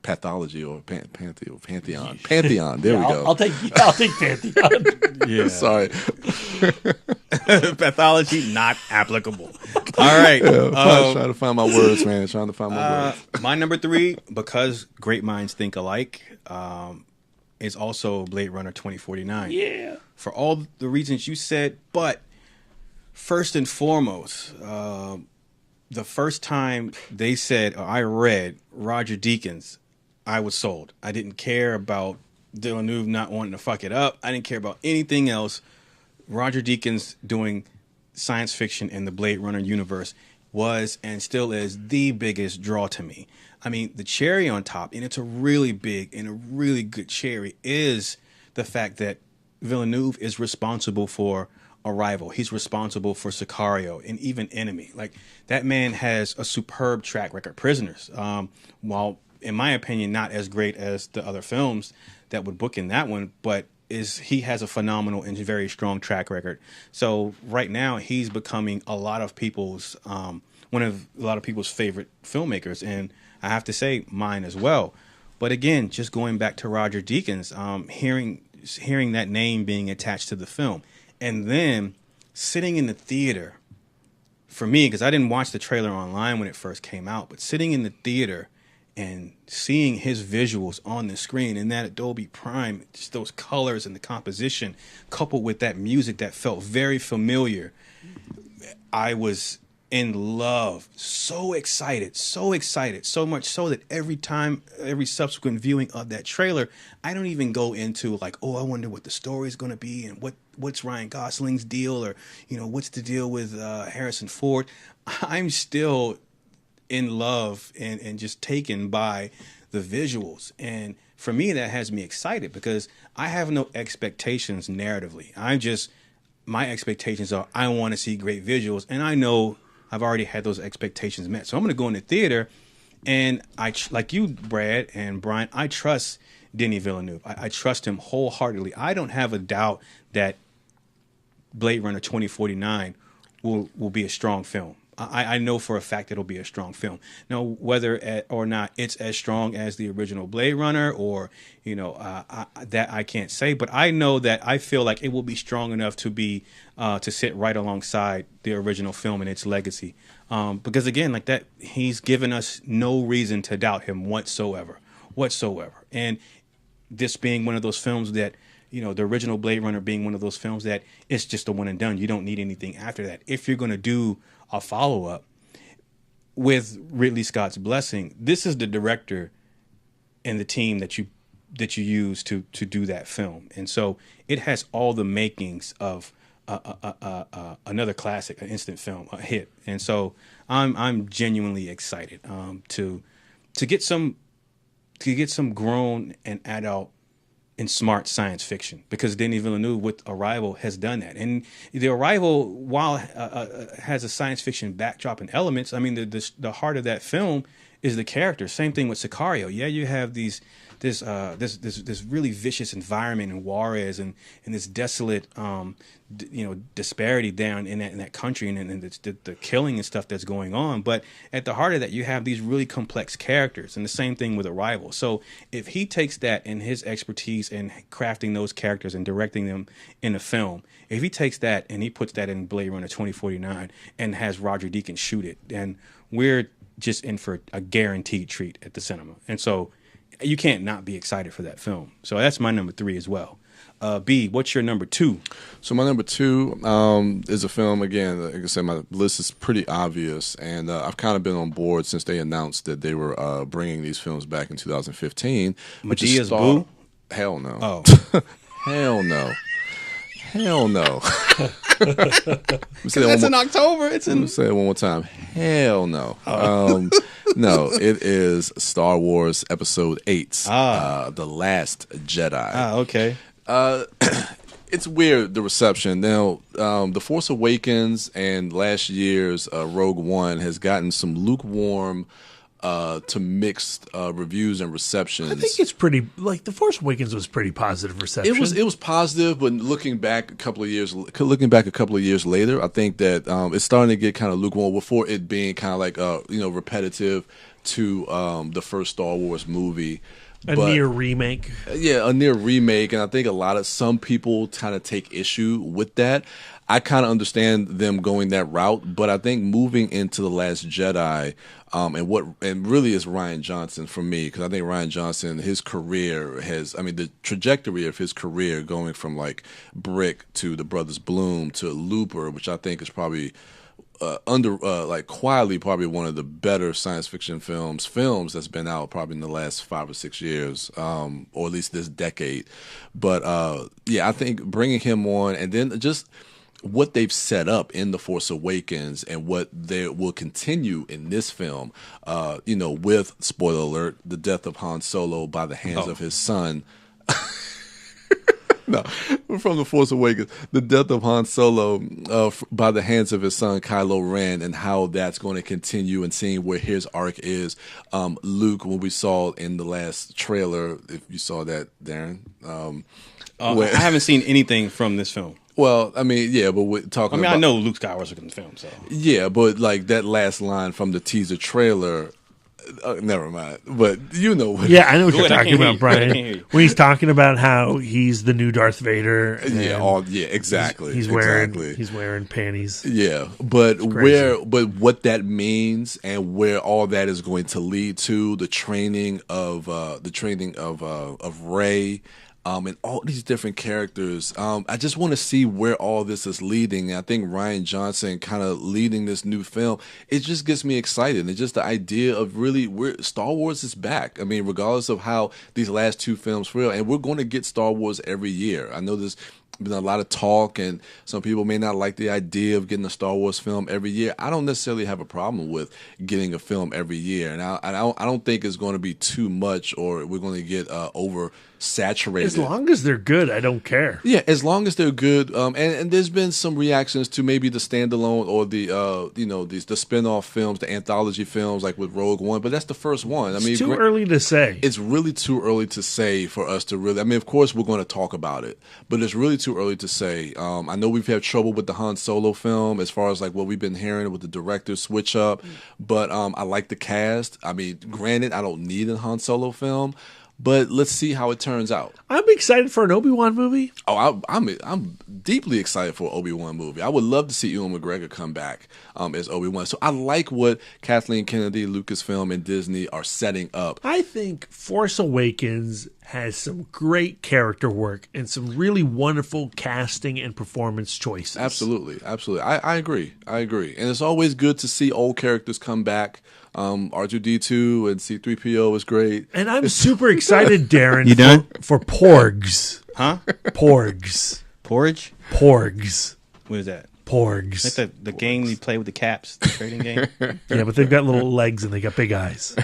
pathology or pantheon. Pantheon. There we go. I'll take Pantheon. Yeah. Sorry. Pathology not applicable. All right. Trying to find my words, man. Trying to find my words. My number 3, because great minds think alike, is also Blade Runner 2049. Yeah. For all the reasons you said, but first and foremost, the first time they said, or I read Roger Deakins, I was sold. I didn't care about Villeneuve not wanting to fuck it up. I didn't care about anything else. Roger Deakins doing science fiction in the Blade Runner universe was and still is the biggest draw to me. I mean, the cherry on top, and it's a really big and a really good cherry, is the fact that Villeneuve is responsible for Arrival. He's responsible for Sicario and even Enemy. Like, that man has a superb track record. Prisoners, while in my opinion not as great as the other films that would book in that one, but he has a phenomenal and very strong track record. So right now he's becoming a lot of people's favorite filmmakers, and I have to say mine as well. But again, just going back to Roger Deakins, hearing that name being attached to the film, and then sitting in the theater, for me, because I didn't watch the trailer online when it first came out, but sitting in the theater and seeing his visuals on the screen in that Adobe Prime, just those colors and the composition, coupled with that music that felt very familiar, I was in love. So excited, so much so that every subsequent viewing of that trailer, I don't even go into like, oh, I wonder what the story is going to be and what's Ryan Gosling's deal, or what's the deal with Harrison Ford. I'm still in love and just taken by the visuals. And for me, that has me excited because I have no expectations narratively. My expectations are I want to see great visuals, and I know I've already had those expectations met. So I'm going to go in the theater, and like you, Brad and Brian, I trust Denis Villeneuve. I trust him wholeheartedly. I don't have a doubt that Blade Runner 2049 will be a strong film. I know for a fact it'll be a strong film. Now, whether or not it's as strong as the original Blade Runner, or that I can't say, but I know that I feel like it will be strong enough to be to sit right alongside the original film and its legacy. Because again, like that, he's given us no reason to doubt him whatsoever. And this being one of those films that, the original Blade Runner being one of those films that it's just a one and done. You don't need anything after that. If you're going to do a follow-up with Ridley Scott's blessing, this is the director and the team that you use to do that film. And so it has all the makings of another classic, an instant film, a hit. And so I'm genuinely excited to get some grown and adult and smart science fiction, because Denis Villeneuve with Arrival has done that. And the Arrival, while has a science fiction backdrop and elements, I mean the heart of that film is the character. Same thing with Sicario. Yeah, you have this really vicious environment in Juarez and this desolate disparity down in that country and the killing and stuff that's going on. But at the heart of that, you have these really complex characters, and the same thing with Arrival. So if he takes that and his expertise in crafting those characters and directing them in a film, if he takes that and he puts that in Blade Runner 2049 and has Roger Deakins shoot it, then we're just in for a guaranteed treat at the cinema. And so you can't not be excited for that film. So that's my number 3 as well. B, what's your number 2? So my number 2 is a film, again, like I said, my list is pretty obvious, and I've kind of been on board since they announced that they were bringing these films back in 2015. Medea's Boo? Hell no. Oh. Hell no. Hell no. That's in October. Let me say it one more time. Hell no. No, it is Star Wars Episode 8, The Last Jedi. Okay. It's weird, the reception. Now, The Force Awakens and last year's Rogue One has gotten some lukewarm to mixed reviews and receptions. I think it's pretty, The Force Awakens was pretty positive reception. It was positive, but looking back a couple of years later, I think that it's starting to get kind of lukewarm before it being kind of like repetitive to the first Star Wars movie. A near remake. Yeah, a near remake, and I think some people kind of take issue with that. I kind of understand them going that route, but I think moving into The Last Jedi, and really is Rian Johnson for me, because I think Rian Johnson, his career the trajectory of his career going from like Brick to The Brothers Bloom to Looper, which I think is probably quietly probably one of the better science fiction films that's been out probably in the last 5 or 6 years, or at least this decade. But I think bringing him on, and then just what they've set up in The Force Awakens and what they will continue in this film, with, spoiler alert, the death of Han Solo by the hands of his son. No, from The Force Awakens, the death of Han Solo by the hands of his son Kylo Ren, and how that's going to continue, and seeing where his arc is. Luke, when we saw in the last trailer, if you saw that, Darren. I haven't seen anything from this film. Well, I mean, yeah, but we're talking about... I know Luke Skywalker's in the film, so... Yeah, but like that last line from the teaser trailer... never mind. But you know what... Yeah, I know what you're talking about, Brian. When he's talking about how he's the new Darth Vader. Exactly. He's wearing panties. Yeah, but what that means and where all that is going to lead to, the training of Rey, and all these different characters. I just want to see where all this is leading. And I think Rian Johnson kind of leading this new film, it just gets me excited. And just the idea of really Star Wars is back. I mean, regardless of how these last 2 films feel, and we're going to get Star Wars every year. I know there's been a lot of talk, and some people may not like the idea of getting a Star Wars film every year. I don't necessarily have a problem with getting a film every year, and I don't think it's going to be too much, or we're going to get oversaturated. As long as they're good, I don't care. Yeah, as long as they're good. And there's been some reactions to maybe the standalone or the spin-off films, the anthology films, like with Rogue One, but that's the first one. It's too early to say. It's really too early to say for us to really. I mean, of course, we're going to talk about it, but it's really too early to say. I know we've had trouble with the Han Solo film as far as like what we've been hearing with the director switch up, but I like the cast. I mean, granted, I don't need a Han Solo film, but let's see how it turns out. I'm excited for an Obi-Wan movie. Oh, I'm deeply excited for an Obi-Wan movie. I would love to see Ewan McGregor come back as Obi-Wan. So I like what Kathleen Kennedy, Lucasfilm, and Disney are setting up. I think Force Awakens has some great character work and some really wonderful casting and performance choices. Absolutely. I agree. And it's always good to see old characters come back. R2-D2 and C-3PO is great. And I'm super excited, Darren, You done? for Porgs. Huh? Porgs. Porridge? Porgs. What is that? Porgs. Like the game you play with the caps, the trading game? Yeah, but they've got little legs and they got big eyes.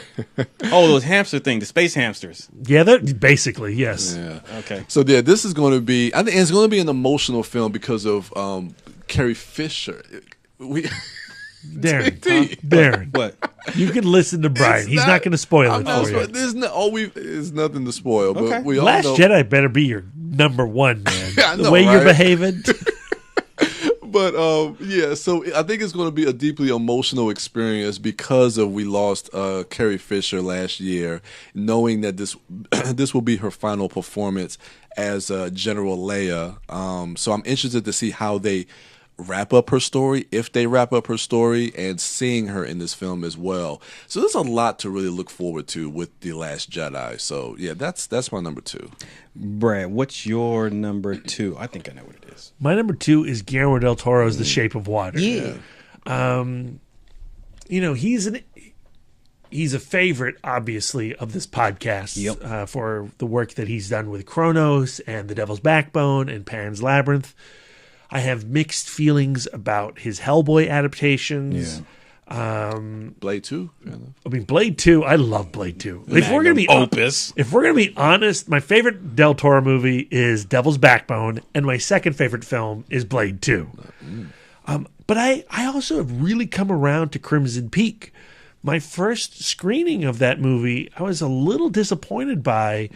Oh, those hamster things, the space hamsters. Yeah, they're basically, yes. Yeah. Okay. So yeah, this is going to be. I think it's going to be an emotional film because of Carrie Fisher. Darren, What? you can listen to Brian. He's not going to spoil it for you. There's nothing to spoil. Okay. But we all Last know. Jedi better be your number one, man. I The know, way you're right? behaving. But yeah, so I think it's going to be a deeply emotional experience because of we lost Carrie Fisher last year, knowing that this will be her final performance as General Leia. So I'm interested to see how they wrap up her story, if they wrap up her story, and seeing her in this film as well. So there's a lot to really look forward to with The Last Jedi. So yeah, that's my number 2. Brad, what's your number 2? I think I know what it is. My number 2 is Guillermo del Toro's The Shape of Water. Yeah. He's a favorite, obviously, of this podcast. Yep. For the work that he's done with Kronos and The Devil's Backbone and Pan's Labyrinth. I have mixed feelings about his Hellboy adaptations. Yeah. Blade 2. Yeah. I mean, Blade 2, I love Blade 2. If we're going to be opus. If we're going to be honest, my favorite Del Toro movie is Devil's Backbone, and my second favorite film is Blade 2. But I also have really come around to Crimson Peak. My first screening of that movie, I was a little disappointed by.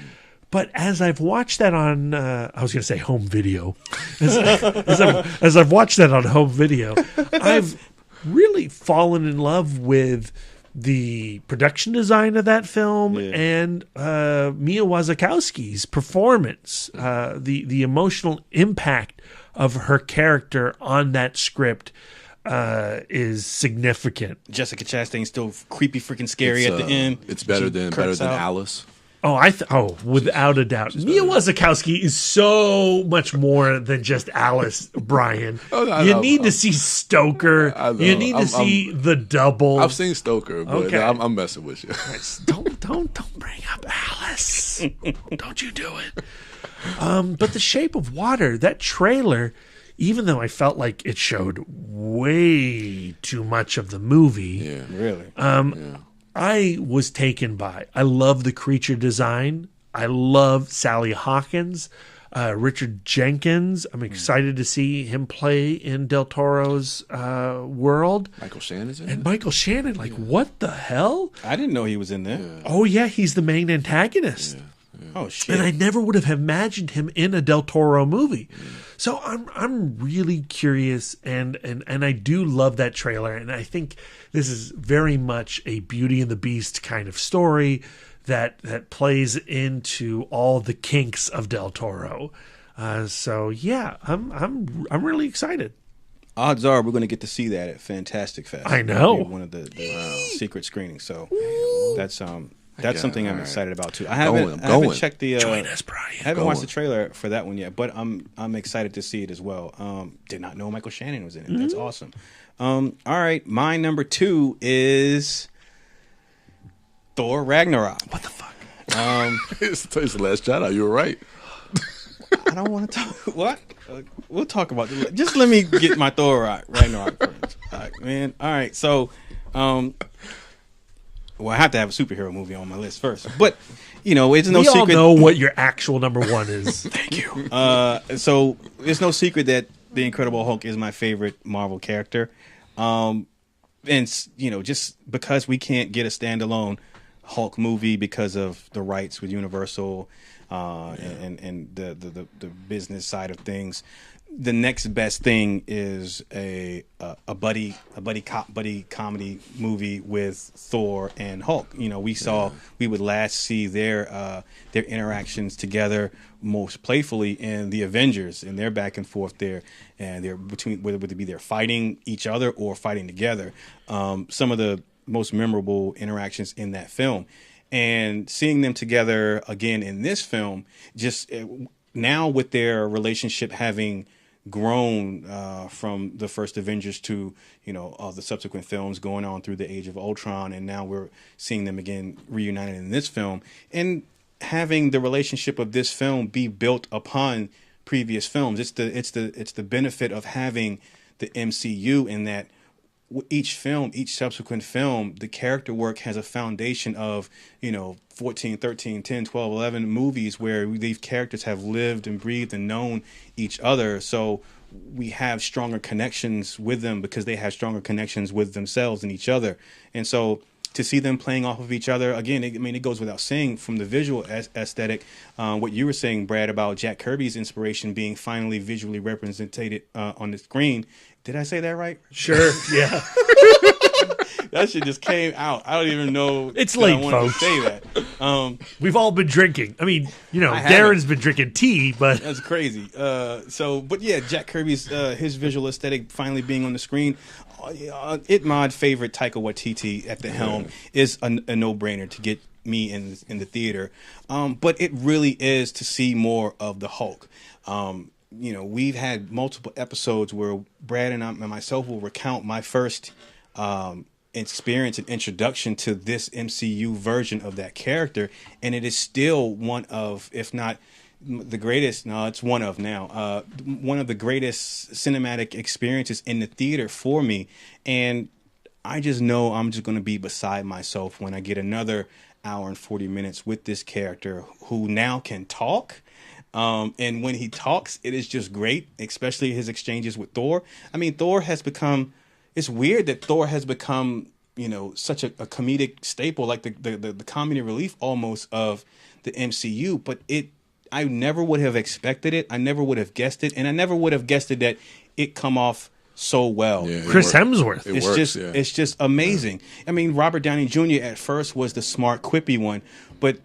But as I've watched that on, I was going to say home video. As I've watched that on home video, I've really fallen in love with the production design of that film and Mia Wasikowski's performance, the emotional impact of her character on that script is significant. Jessica Chastain's still creepy, freaking scary at the end. It's better than Alice. Without a doubt. Mia Wasikowski is so much more than just Alice, Brian. You need to see Stoker. You need to see The Double. I've seen Stoker, but Okay. I'm messing with you. Don't bring up Alice. Don't you do it. But The Shape of Water, that trailer, even though I felt like it showed way too much of the movie. Yeah. Really? I was taken by. I love the creature design. I love Sally Hawkins, Richard Jenkins. I'm excited to see him play in Del Toro's world. Michael Shannon's in it? And Michael Shannon, what the hell? I didn't know he was in there. Oh yeah, he's the main antagonist. Oh shit! And I never would have imagined him in a Del Toro movie. So I'm really curious, and I do love that trailer, and I think this is very much a Beauty and the Beast kind of story that plays into all the kinks of Del Toro. So yeah, I'm really excited. Odds are we're going to get to see that at Fantastic Fest. I know. One of the secret screenings. So that's something I'm excited about too. I haven't checked the. Join us, Brian. I haven't watched the trailer for that one yet, but I'm excited to see it as well. Did not know Michael Shannon was in it. That's awesome. All right, my number 2 is Thor Ragnarok. What the fuck? It's The Last Jedi. You were right. I don't want to talk. What? We'll talk about it. Just let me get my Thor Ragnarok first. All right, man. All right, so. Well, I have to have a superhero movie on my list first, but it's no secret. We all know what your actual number 1 is. Thank you. So it's no secret that the Incredible Hulk is my favorite Marvel character, and just because we can't get a standalone Hulk movie because of the rights with Universal and the business side of things. The next best thing is a buddy comedy movie with Thor and Hulk. You know, we would last see their interactions together most playfully in the Avengers and their back and forth there, and they're between whether it be they're fighting each other or fighting together. Some of the most memorable interactions in that film, and seeing them together again in this film, just now with their relationship having grown from the first Avengers to the subsequent films going on through the Age of Ultron, and now we're seeing them again reunited in this film, and having the relationship of this film be built upon previous films. It's the benefit of having the MCU in that each subsequent film, the character work has a foundation of 14, 13, 10, 12, 11 movies where these characters have lived and breathed and known each other. So we have stronger connections with them because they have stronger connections with themselves and each other. And so to see them playing off of each other, again, it goes without saying from the visual aesthetic, what you were saying, Brad, about Jack Kirby's inspiration being finally visually represented on the screen. Did I say that right? Sure, yeah. That shit just came out. I don't even know. It's late, I wanted folks. to say that. We've all been drinking. I mean, haven't. Darren's been drinking tea, but That's crazy. But yeah, Jack Kirby's his visual aesthetic finally being on the screen. My favorite Taika Waititi at the helm is a no-brainer to get me in the theater. But it really is to see more of the Hulk. We've had multiple episodes where Brad and myself will recount my first experience and introduction to this MCU version of that character, and it is still one of, if not the greatest, it's one of now, one of the greatest cinematic experiences in the theater for me. And I just know I'm just going to be beside myself when I get another hour and 40 minutes with this character who now can talk. And when he talks, it is just great, especially his exchanges with Thor. I mean, it's weird that Thor has become, such a comedic staple, like the comedy relief almost of the MCU. But I never would have expected it. I never would have guessed it. And I never would have guessed it that it come off so well. Yeah, Chris Hemsworth. It's just amazing. Yeah. I mean, Robert Downey Jr. at first was the smart, quippy one, but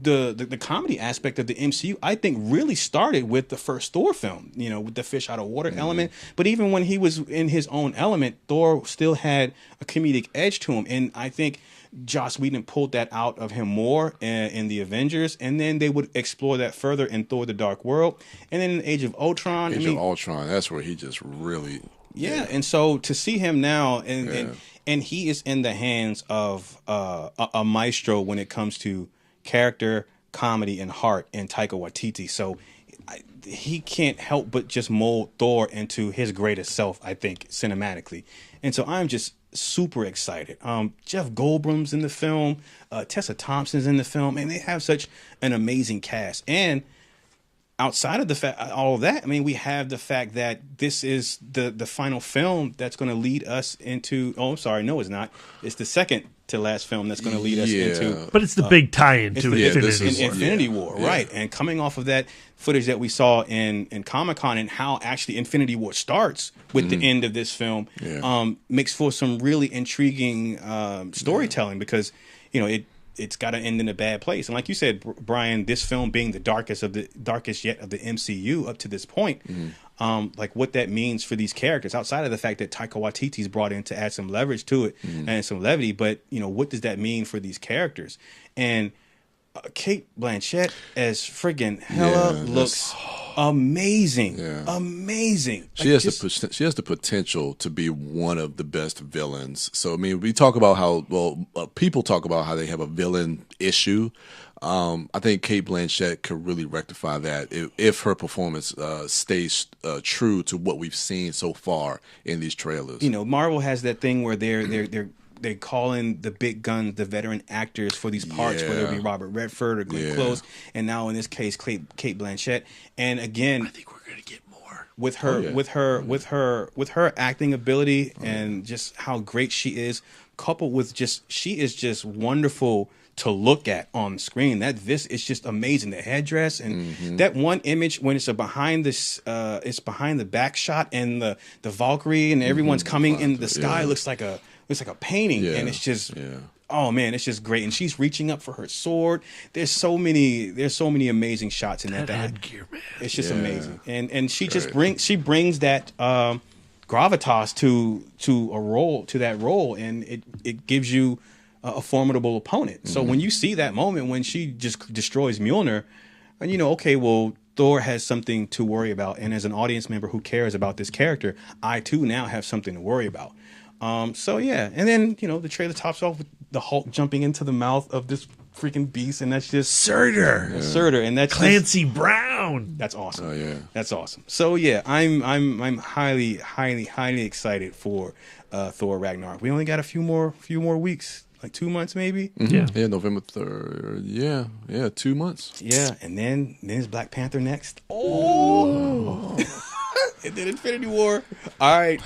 the comedy aspect of the MCU, I think, really started with the first Thor film, with the fish out of water element. But even when he was in his own element, Thor still had a comedic edge to him. And I think Joss Whedon pulled that out of him more in the Avengers. And then they would explore that further in Thor: The Dark World. And then in Age of Ultron. Age of Ultron, that's where he just really... Yeah, and so to see him now, and he is in the hands of a maestro when it comes to character, comedy, and heart in Taika Waititi. So he can't help but just mold Thor into his greatest self, I think, cinematically. And so I'm just super excited. Jeff Goldblum's in the film, Tessa Thompson's in the film, and they have such an amazing cast. And outside of all of that, I mean, we have the fact that this is the final film that's going to lead us into. Oh, I'm sorry, no, it's not. It's the second to last film that's going to lead us into. But it's the big tie-in to Infinity War, right? And coming off of that footage that we saw in Comic-Con and how actually Infinity War starts with the end of this film, makes for some really intriguing storytelling because it's got to end in a bad place. And like you said, Brian, this film being the darkest yet of the MCU up to this point, like what that means for these characters outside of the fact that Taika Waititi's brought in to add some leverage to it and some levity. But, what does that mean for these characters? And Cate Blanchett as friggin' Hela looks amazing. Yeah. Amazing. She has the potential to be one of the best villains. So I mean, we talk about how people talk about how they have a villain issue. I think Cate Blanchett could really rectify that if her performance stays true to what we've seen so far in these trailers. Marvel has that thing where they call in the big guns, the veteran actors for these parts, whether it be Robert Redford or Glenn Close, and now in this case, Cate Blanchett. And again, I think we're going to get more with her acting ability and just how great she is, coupled with she is just wonderful to look at on screen. This is just amazing. The headdress and that one image when it's behind this, it's behind the back shot and the Valkyrie and everyone's coming in the sky. Looks like a painting, and it's just. Yeah. Oh man, it's just great, and she's reaching up for her sword. There's so many amazing shots in that headgear, man. It's just amazing, and she just brings that gravitas to that role, and it gives you a formidable opponent. So when you see that moment when she just destroys Mjolnir, and okay, well, Thor has something to worry about, and as an audience member who cares about this character, I too now have something to worry about. So yeah, and then the trailer tops off with the Hulk jumping into the mouth of this freaking beast, and that's just Surtur, and that's Clancy Brown. That's awesome. Oh yeah, that's awesome. So yeah, I'm highly excited for Thor Ragnarok. We only got a few more weeks, like 2 months maybe. Yeah, November 3rd. Yeah, 2 months. Yeah, and then it's Black Panther next. Oh, and then Infinity War. All right.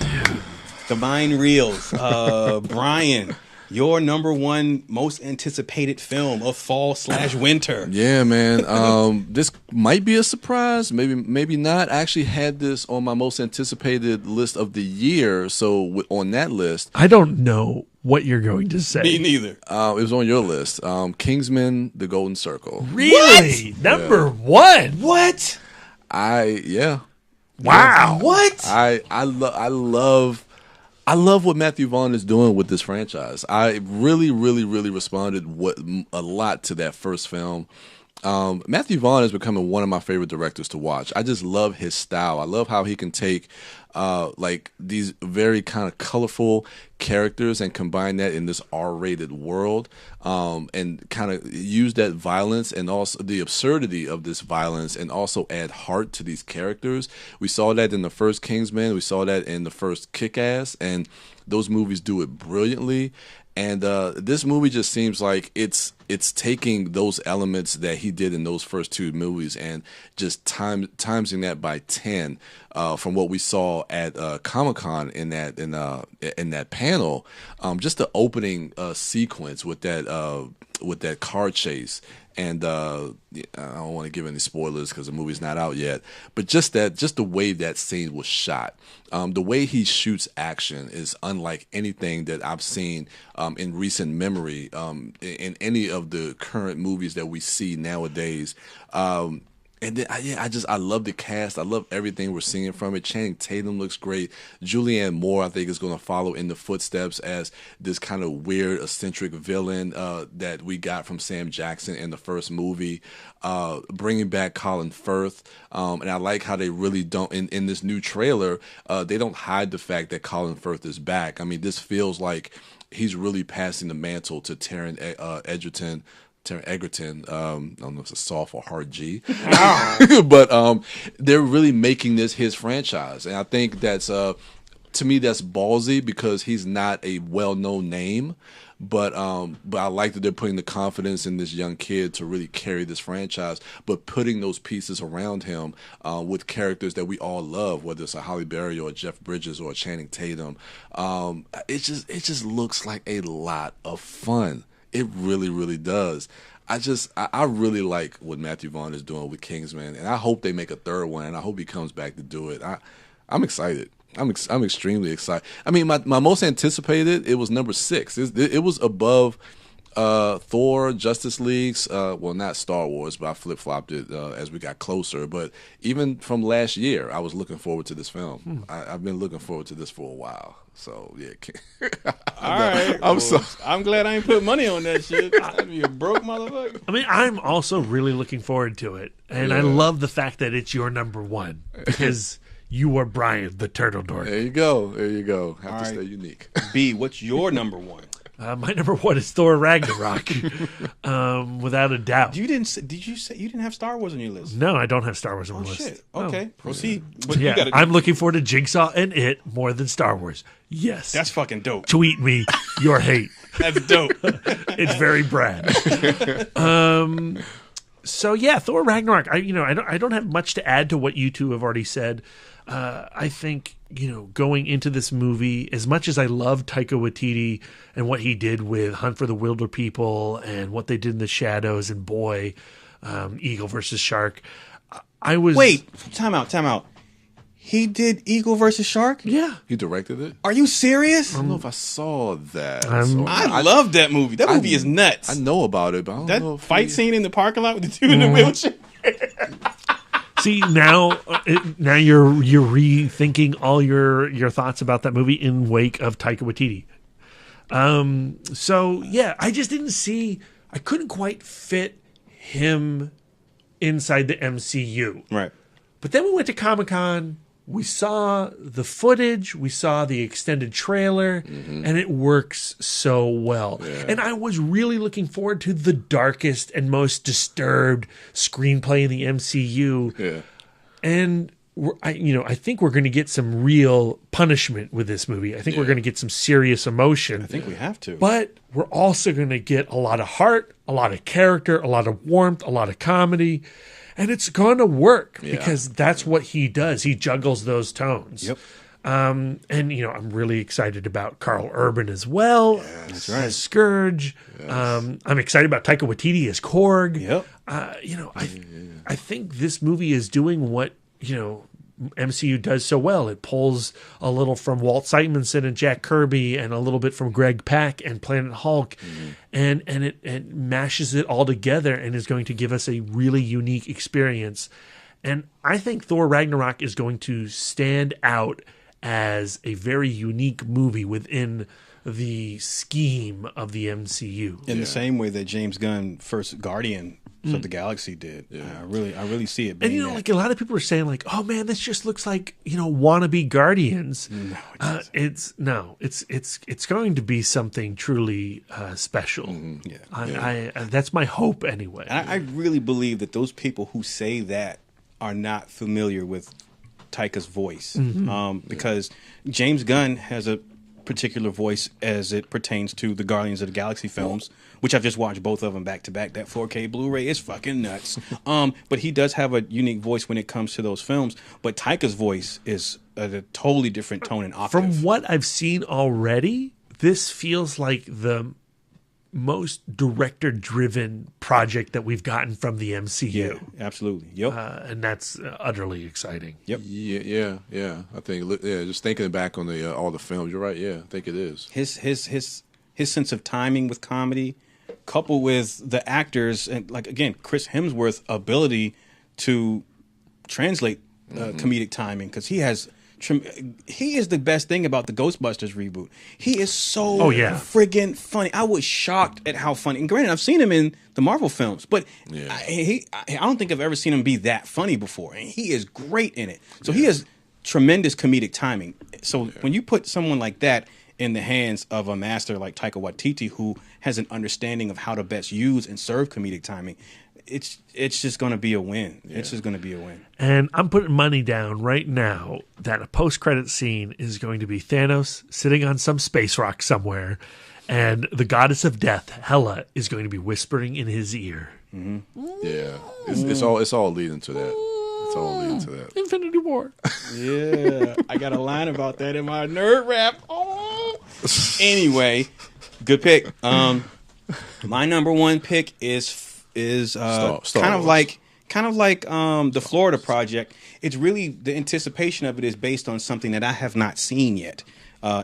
The mind reels. Brian, your number one most anticipated film of fall/winter. Yeah, man. This might be a surprise. Maybe not. I actually had this on my most anticipated list of the year. So on that list, I don't know what you're going to say. Me neither. It was on your list. Kingsman: The Golden Circle. Really? What? Number one? What? Wow. Yeah. What? I love what Matthew Vaughn is doing with this franchise. I really responded a lot to that first film. Matthew Vaughn is becoming one of my favorite directors to watch. I just love his style. I love how he can take like these very kind of colorful characters and combine that in this R-rated world, and kind of use that violence and also the absurdity of this violence, and also add heart to these characters. We saw that in the first Kingsman. We saw that in the first Kick-Ass, and those movies do it brilliantly. And this movie just seems like it's taking those elements that he did in those first two movies and just timesing that by 10 from what we saw at Comic-Con in that panel. Just the opening sequence with that car chase. And I don't want to give any spoilers because the movie's not out yet. But just the way that scene was shot, the way he shoots action is unlike anything that I've seen in recent memory in any of the current movies that we see nowadays. And then, I love the cast. I love everything we're seeing from it. Channing Tatum looks great. Julianne Moore, I think, is going to follow in the footsteps as this kind of weird, eccentric villain that we got from Sam Jackson in the first movie. Bringing back Colin Firth. And I like how they really don't, in this new trailer, they don't hide the fact that Colin Firth is back. I mean, this feels like he's really passing the mantle to Taron Egerton. I don't know if it's a soft or hard G, but they're really making this his franchise, and I think that's to me that's ballsy because he's not a well-known name, but I like that they're putting the confidence in this young kid to really carry this franchise, but putting those pieces around him with characters that we all love, whether it's a Halle Berry or a Jeff Bridges or a Channing Tatum. It just looks like a lot of fun. It really does. I really like what Matthew Vaughn is doing with Kingsman, and I hope they make a third one, and I hope he comes back to do it. I'm excited. I'm extremely excited. I mean, my most anticipated, it was number 6. It was above Thor, Justice League's, well, not Star Wars, but I flip-flopped it as we got closer. But even from last year, I was looking forward to this film. I've been looking forward to this for a while. So, yeah. All right. I'm glad I ain't put money on that shit. I'd be a broke motherfucker. I mean, I'm also really looking forward to it. And I love the fact that it's your number one because you are Brian, the turtle dork. There you go. Have to stay unique. B, what's your number one? My number one is Thor Ragnarok, without a doubt. Did you say you didn't have Star Wars on your list? No, I don't have Star Wars on my list. Shit. Okay, proceed. Yeah, I'm looking forward to Jigsaw and It more than Star Wars. Yes, that's fucking dope. Tweet me your hate. That's dope. It's very Brad. So yeah, Thor Ragnarok. I don't have much to add to what you two have already said. I think going into this movie, as much as I love Taika Waititi and what he did with Hunt for the Wilder People and what they did in The Shadows and Boy, Eagle versus Shark, time out. He did Eagle versus Shark? Yeah. He directed it? Are you serious? I don't know if I saw that. I love that movie. That movie is nuts. I know about it, but I don't know that if fight scene in the parking lot with the dude in the wheelchair. See, now you're rethinking all your thoughts about that movie in wake of Taika Waititi. So yeah, I just didn't see. I couldn't quite fit him inside the MCU. Right. But then we went to Comic-Con, we saw the footage, we saw the extended trailer, and it works so well. Yeah. And I was really looking forward to the darkest and most disturbed screenplay in the MCU. Yeah. And I think we're going to get some real punishment with this movie. I think we're going to get some serious emotion. I think we have to. But we're also going to get a lot of heart, a lot of character, a lot of warmth, a lot of comedy. And it's going to work because that's what he does. He juggles those tones. Yep. And, I'm really excited about Carl Urban as well. That's right. As Scourge. Yes. I'm excited about Taika Waititi as Korg. Yep. I think this movie is doing what, MCU does so well. It pulls a little from Walt Simonson and Jack Kirby and a little bit from Greg Pak and Planet Hulk, and it mashes it all together and is going to give us a really unique experience. And I think Thor Ragnarok is going to stand out as a very unique movie within the scheme of the MCU. In the same way that James Gunn first Guardian of the Galaxy did. Yeah. I really see it being and like a lot of people are saying like, oh man, this just looks like, wannabe Guardians. No, it's going to be something truly special. I that's my hope anyway. I really believe that those people who say that are not familiar with Taika's voice. Because James Gunn has a particular voice as it pertains to the Guardians of the Galaxy films, which I've just watched both of them back to back. That 4K Blu-ray is fucking nuts. But he does have a unique voice when it comes to those films. But Taika's voice is a totally different tone and octave. From what I've seen already, this feels like the most director-driven project that we've gotten from the MCU. Yeah, absolutely. Yep. And that's utterly exciting. Yep. Yeah. I think just thinking back on the all the films, you're right. Yeah, I think it is. His sense of timing with comedy, coupled with the actors and like again Chris Hemsworth's ability to translate comedic timing, because he is the best thing about the Ghostbusters reboot. He is so friggin' funny. I was shocked at how funny. And granted, I've seen him in the Marvel films, but I don't think I've ever seen him be that funny before. And he is great in it. So he has tremendous comedic timing. So when you put someone like that in the hands of a master like Taika Waititi, who has an understanding of how to best use and serve comedic timing, it's just going to be a win. Yeah. It's just going to be a win. And I'm putting money down right now that a post-credit scene is going to be Thanos sitting on some space rock somewhere, and the goddess of death, Hela, is going to be whispering in his ear. Yeah, it's all leading to that. It's all leading to that. Infinity War. Yeah, I got a line about that in my nerd rap. Oh. Anyway, good pick. My number one pick is Star kind of like the Florida Project. It's really the anticipation of it is based on something that I have not seen yet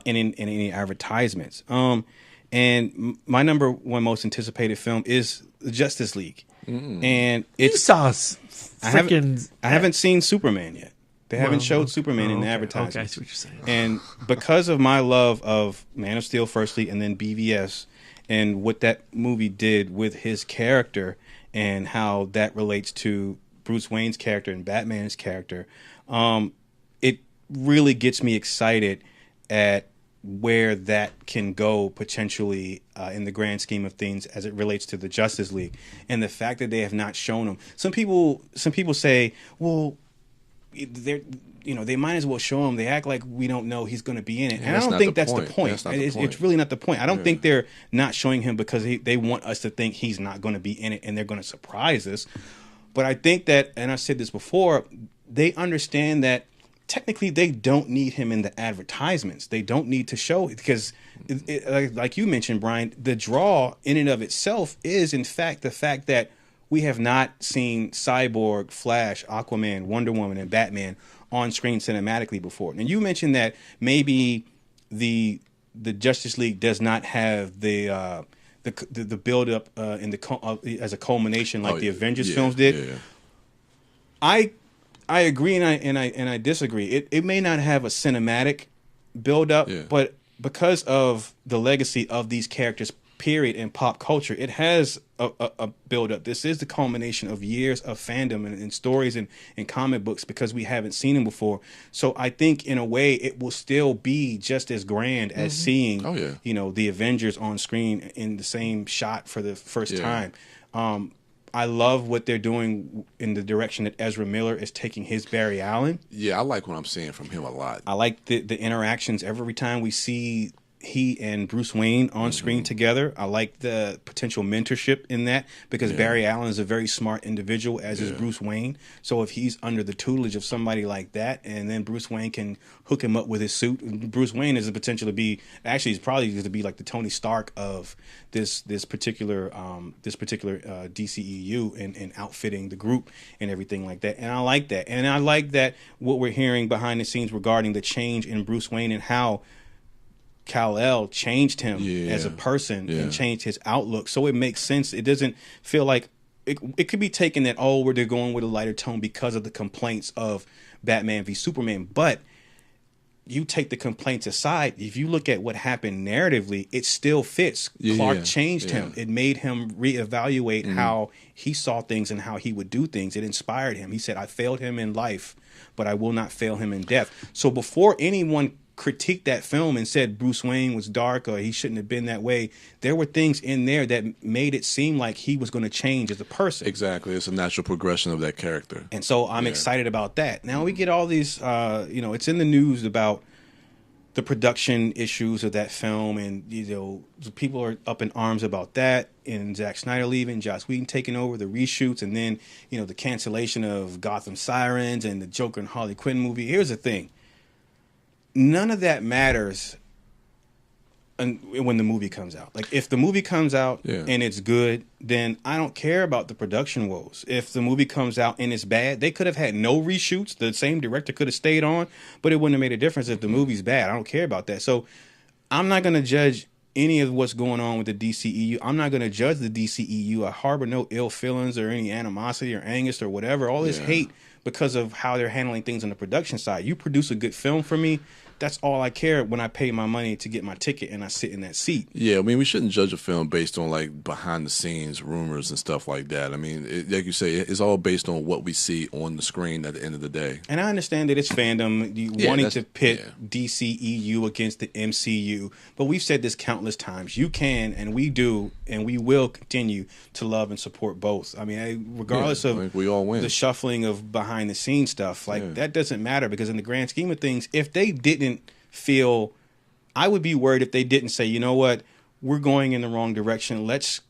in any advertisements. And my number one most anticipated film is the Justice League. And it's I haven't seen Superman yet. They haven't showed Superman in the advertisements. Okay, I see what you're saying. And because of my love of Man of Steel firstly and then BVS and what that movie did with his character and how that relates to Bruce Wayne's character and Batman's character, it really gets me excited at where that can go potentially in the grand scheme of things as it relates to the Justice League. And the fact that they have not shown them. Some people say, well, they're, they might as well show him. They act like we don't know he's going to be in it, and I that's don't not think the that's the point. point. That's not the point. It's really not the point. I don't think they're not showing him because they want us to think he's not going to be in it, and they're going to surprise us. But I think that, and I said this before, they understand that technically they don't need him in the advertisements. They don't need to show it because, like you mentioned, Brian, the draw in and of itself is, in fact, the fact that we have not seen Cyborg, Flash, Aquaman, Wonder Woman, and Batman on screen cinematically before. And you mentioned that maybe the Justice League does not have the build up as a culmination like the Avengers films did. Yeah. I agree and I disagree. It may not have a cinematic build up, but because of the legacy of these characters, period, in pop culture, it has a build up. This is the culmination of years of fandom and stories and comic books because we haven't seen them before. So I think in a way it will still be just as grand as seeing the Avengers on screen in the same shot for the first time. I love what they're doing in the direction that Ezra Miller is taking his Barry Allen. Yeah, I like what I'm seeing from him a lot. I like the interactions every time we see he and Bruce Wayne on screen together. I like the potential mentorship in that because Barry Allen is a very smart individual, as is Bruce Wayne. So if he's under the tutelage of somebody like that, and then Bruce Wayne can hook him up with his suit, Bruce Wayne has the potential to be, actually he's probably going to be like the Tony Stark of this particular DCEU and outfitting the group and everything like that. And I like that. And I like that what we're hearing behind the scenes regarding the change in Bruce Wayne and how Kal-El changed him as a person and changed his outlook. So it makes sense. It doesn't feel like it could be taken that, they're going with a lighter tone because of the complaints of Batman v Superman. But you take the complaints aside, if you look at what happened narratively, it still fits. Clark changed him. It made him reevaluate how he saw things and how he would do things. It inspired him. He said, I failed him in life, but I will not fail him in death. So before anyone critiqued that film and said Bruce Wayne was dark or he shouldn't have been that way, there were things in there that made it seem like he was going to change as a person. Exactly. It's a natural progression of that character. And so I'm excited about that. Now we get all these, it's in the news about the production issues of that film, and people are up in arms about that, and Zack Snyder leaving, Joss Whedon taking over the reshoots, and then the cancellation of Gotham Sirens and the Joker and Harley Quinn movie. Here's the thing. None of that matters when the movie comes out. Like, if the movie comes out and it's good, then I don't care about the production woes. If the movie comes out and it's bad, they could have had no reshoots. The same director could have stayed on, but it wouldn't have made a difference if the movie's bad. I don't care about that. So I'm not going to judge any of what's going on with the DCEU. I'm not going to judge the DCEU. I harbor no ill feelings or any animosity or angst or whatever. All this hate because of how they're handling things on the production side. You produce a good film for me, that's all I care when I pay my money to get my ticket and I sit in that seat. Yeah, I mean, we shouldn't judge a film based on like behind the scenes rumors and stuff like that. I mean, like you say, it's all based on what we see on the screen at the end of the day. And I understand that it's fandom wanting to pit DCEU against the MCU, but we've said this countless times. You can, and we do, and we will continue to love and support both. I mean, regardless of we all win. The shuffling of behind the scenes stuff, that doesn't matter, because in the grand scheme of things, if they didn't feel, I would be worried if they didn't say, you know what, we're going in the wrong direction, let's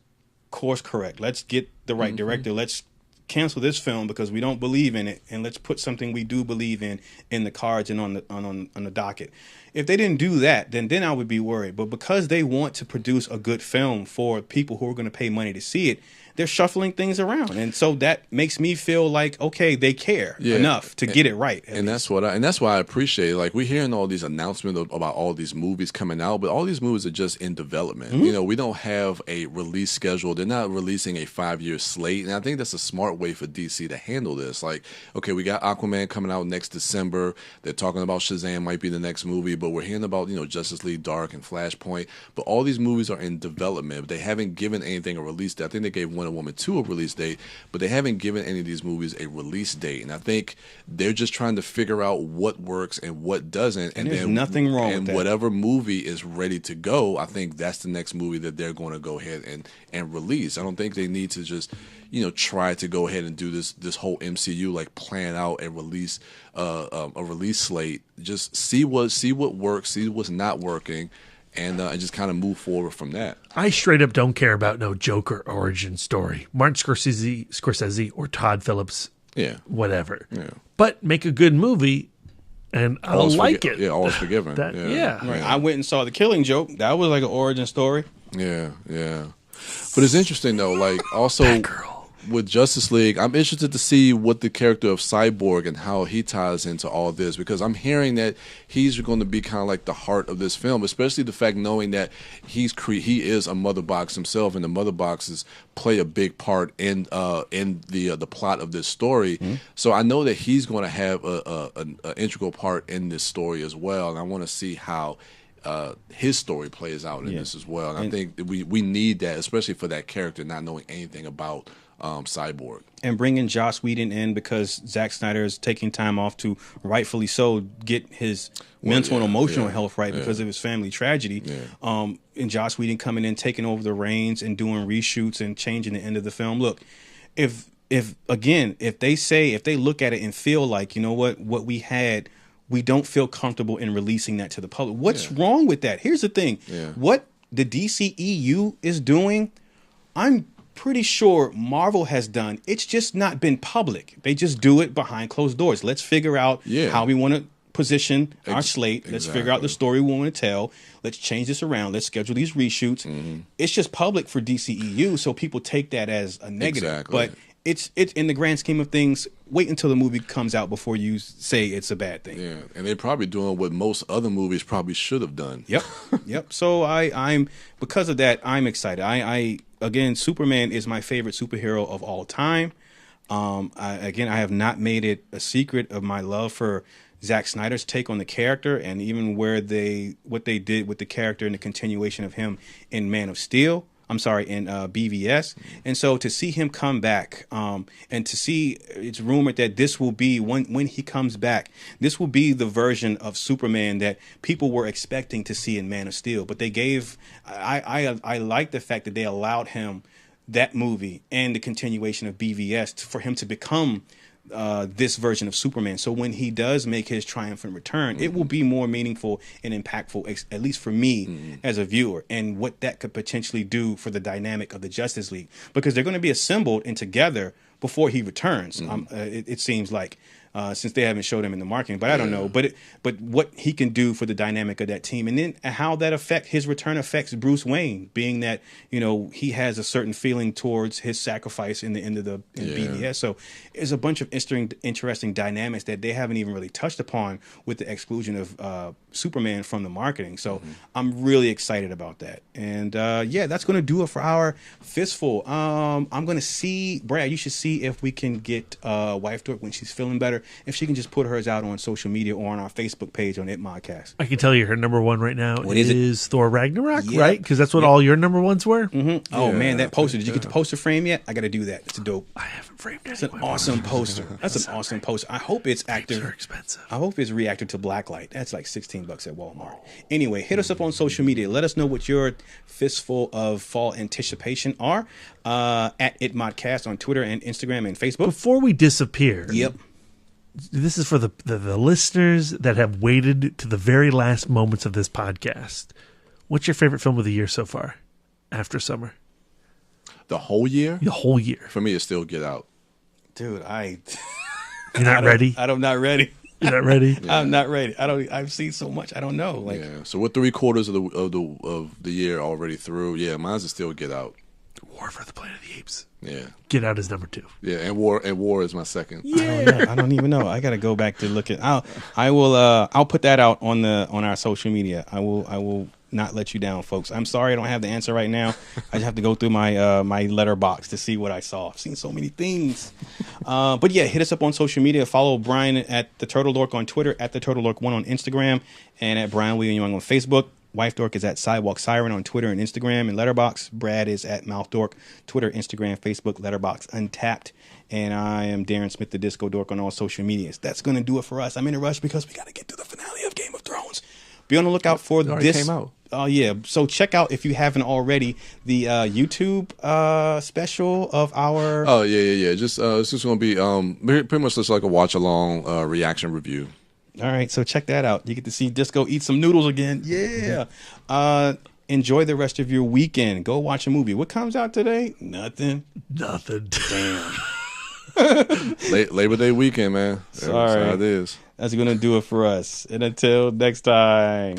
course correct, let's get the right director, let's cancel this film because we don't believe in it, and let's put something we do believe in the cards and on the docket. If they didn't do that, then I would be worried. But because they want to produce a good film for people who are going to pay money to see it, they're shuffling things around, and so that makes me feel like, okay, they care enough to get it right. And that's why I appreciate it. Like, we're hearing all these announcements about all these movies coming out, but all these movies are just in development. You know, we don't have a release schedule. They're not releasing a 5-year slate, and I think that's a smart way for DC to handle this. Like, okay, we got Aquaman coming out next December. They're talking about Shazam might be the next movie, but we're hearing about Justice League Dark and Flashpoint. But all these movies are in development. They haven't given anything a release date. I think they gave one Wonder Woman 2 a release date, but they haven't given any of these movies a release date. And I think they're just trying to figure out what works and what doesn't. And there's then nothing wrong with that. Whatever movie is ready to go, I think that's the next movie that they're going to go ahead and release. I don't think they need to just, try to go ahead and do this whole MCU, like plan out and release a release slate. Just see what works, see what's not working, and just kind of move forward from that. I straight up don't care about no Joker origin story. Martin Scorsese or Todd Phillips, whatever. Yeah. But make a good movie, and I'll like it. Yeah, always forgiven. Right. I went and saw The Killing Joke. That was like an origin story. Yeah. But it's interesting though, like also with Justice League, I'm interested to see what the character of Cyborg and how he ties into all this, because I'm hearing that he's going to be kind of like the heart of this film, especially the fact knowing that he is a mother box himself, and the mother boxes play a big part in the plot of this story. Mm-hmm. So I know that he's going to have an integral part in this story as well, and I want to see how his story plays out in this as well. And I think that we need that, especially for that character not knowing anything about Cyborg. And bringing Joss Whedon in because Zack Snyder is taking time off to, rightfully so, get his mental and emotional health right because of his family tragedy. Yeah. And Joss Whedon coming in, taking over the reins and doing reshoots and changing the end of the film. Look, if they look at it and feel like, what we had, we don't feel comfortable in releasing that to the public. What's wrong with that? Here's the thing. Yeah. What the DCEU is doing, I'm pretty sure Marvel has done. It's just not been public. They just do it behind closed doors. Let's figure out how we want to position our slate. Let's figure out the story we want to tell. Let's change this around. Let's schedule these reshoots. Mm-hmm. It's just public for DCEU, so people take that as a negative. Exactly. But it's in the grand scheme of things, wait until the movie comes out before you say it's a bad thing. Yeah, and they're probably doing what most other movies probably should have done. Yep. So I'm because of that, I'm excited. I again, Superman is my favorite superhero of all time. I have not made it a secret of my love for Zack Snyder's take on the character, and even what they did with the character and the continuation of him in Man of Steel. In BVS. And so to see him come back, and to see, it's rumored that this will be, when he comes back, this will be the version of Superman that people were expecting to see in Man of Steel. But they gave, I like the fact that they allowed him that movie and the continuation of BVS for him to become this version of Superman. So when he does make his triumphant return, it will be more meaningful and impactful, at least for me as a viewer, and what that could potentially do for the dynamic of the Justice League, because they're going to be assembled and together before he returns. It seems like, since they haven't showed him in the marketing, but I don't know. But what he can do for the dynamic of that team, and then how that his return affects Bruce Wayne, being that he has a certain feeling towards his sacrifice in the end of BVS. So there's a bunch of interesting dynamics that they haven't even really touched upon with the exclusion of Superman from the marketing. So I'm really excited about that. And that's going to do it for our Fistful. I'm going to see, Brad, you should see if we can get Wife Dork when she's feeling better, if she can just put hers out on social media or on our Facebook page on ItModcast. I can tell you her number one right now is Thor Ragnarok, Yep. right? Because that's what all your number ones were? Mm-hmm. Oh, man, that poster. Did you get the poster frame yet? I got to do that. It's dope. I haven't framed it. It's an awesome poster. That's an awesome poster. I hope it's active. They're expensive. I hope it's reactive to blacklight. That's like $16 at Walmart. Anyway, hit us up on social media. Let us know what your Fistful of fall anticipation are at ItModcast on Twitter and Instagram and Facebook. Before we disappear. Yep. This is for the listeners that have waited to the very last moments of this podcast. What's your favorite film of the year so far after summer? The whole year? The whole year. For me, it's still Get Out. Dude, You're not ready? I'm not ready. You're not ready? I'm not ready. I've seen so much. I don't know. So we're 3/4 of the year already through. Yeah, mine's is still Get Out. War for the Planet of the Apes. Yeah. Get Out is number 2. Yeah, and War is my second. Yeah. I don't even know. I got to go back to look at. I'll put that out on our social media. I will not let you down, folks. I'm sorry I don't have the answer right now. I just have to go through my my letterbox to see what I saw. I've seen so many things. But yeah, hit us up on social media. Follow Brian at the Turtle Dork on Twitter, at the Turtle Dork 1 on Instagram, and at Brian William Young on Facebook. Wife Dork is at Sidewalk Siren on Twitter and Instagram and Letterboxd. Brad is at Mouth Dork, Twitter, Instagram, Facebook, Letterboxd, Untapped. And I am Darren Smith, the Disco Dork, on all social medias. That's going to do it for us. I'm in a rush because we got to get to the finale of Game of Thrones. Be on the lookout for It already this. came out. Oh, yeah. So check out, if you haven't already, the YouTube special of our... Oh, yeah. Just it's just going to be pretty much just like a watch-along reaction review. All right, so check that out. You get to see Disco eat some noodles again. Yeah. Enjoy the rest of your weekend. Go watch a movie. What comes out today? Nothing. Damn. Labor Day weekend, man. That's Sorry. how it is. That's going to do it for us. And until next time.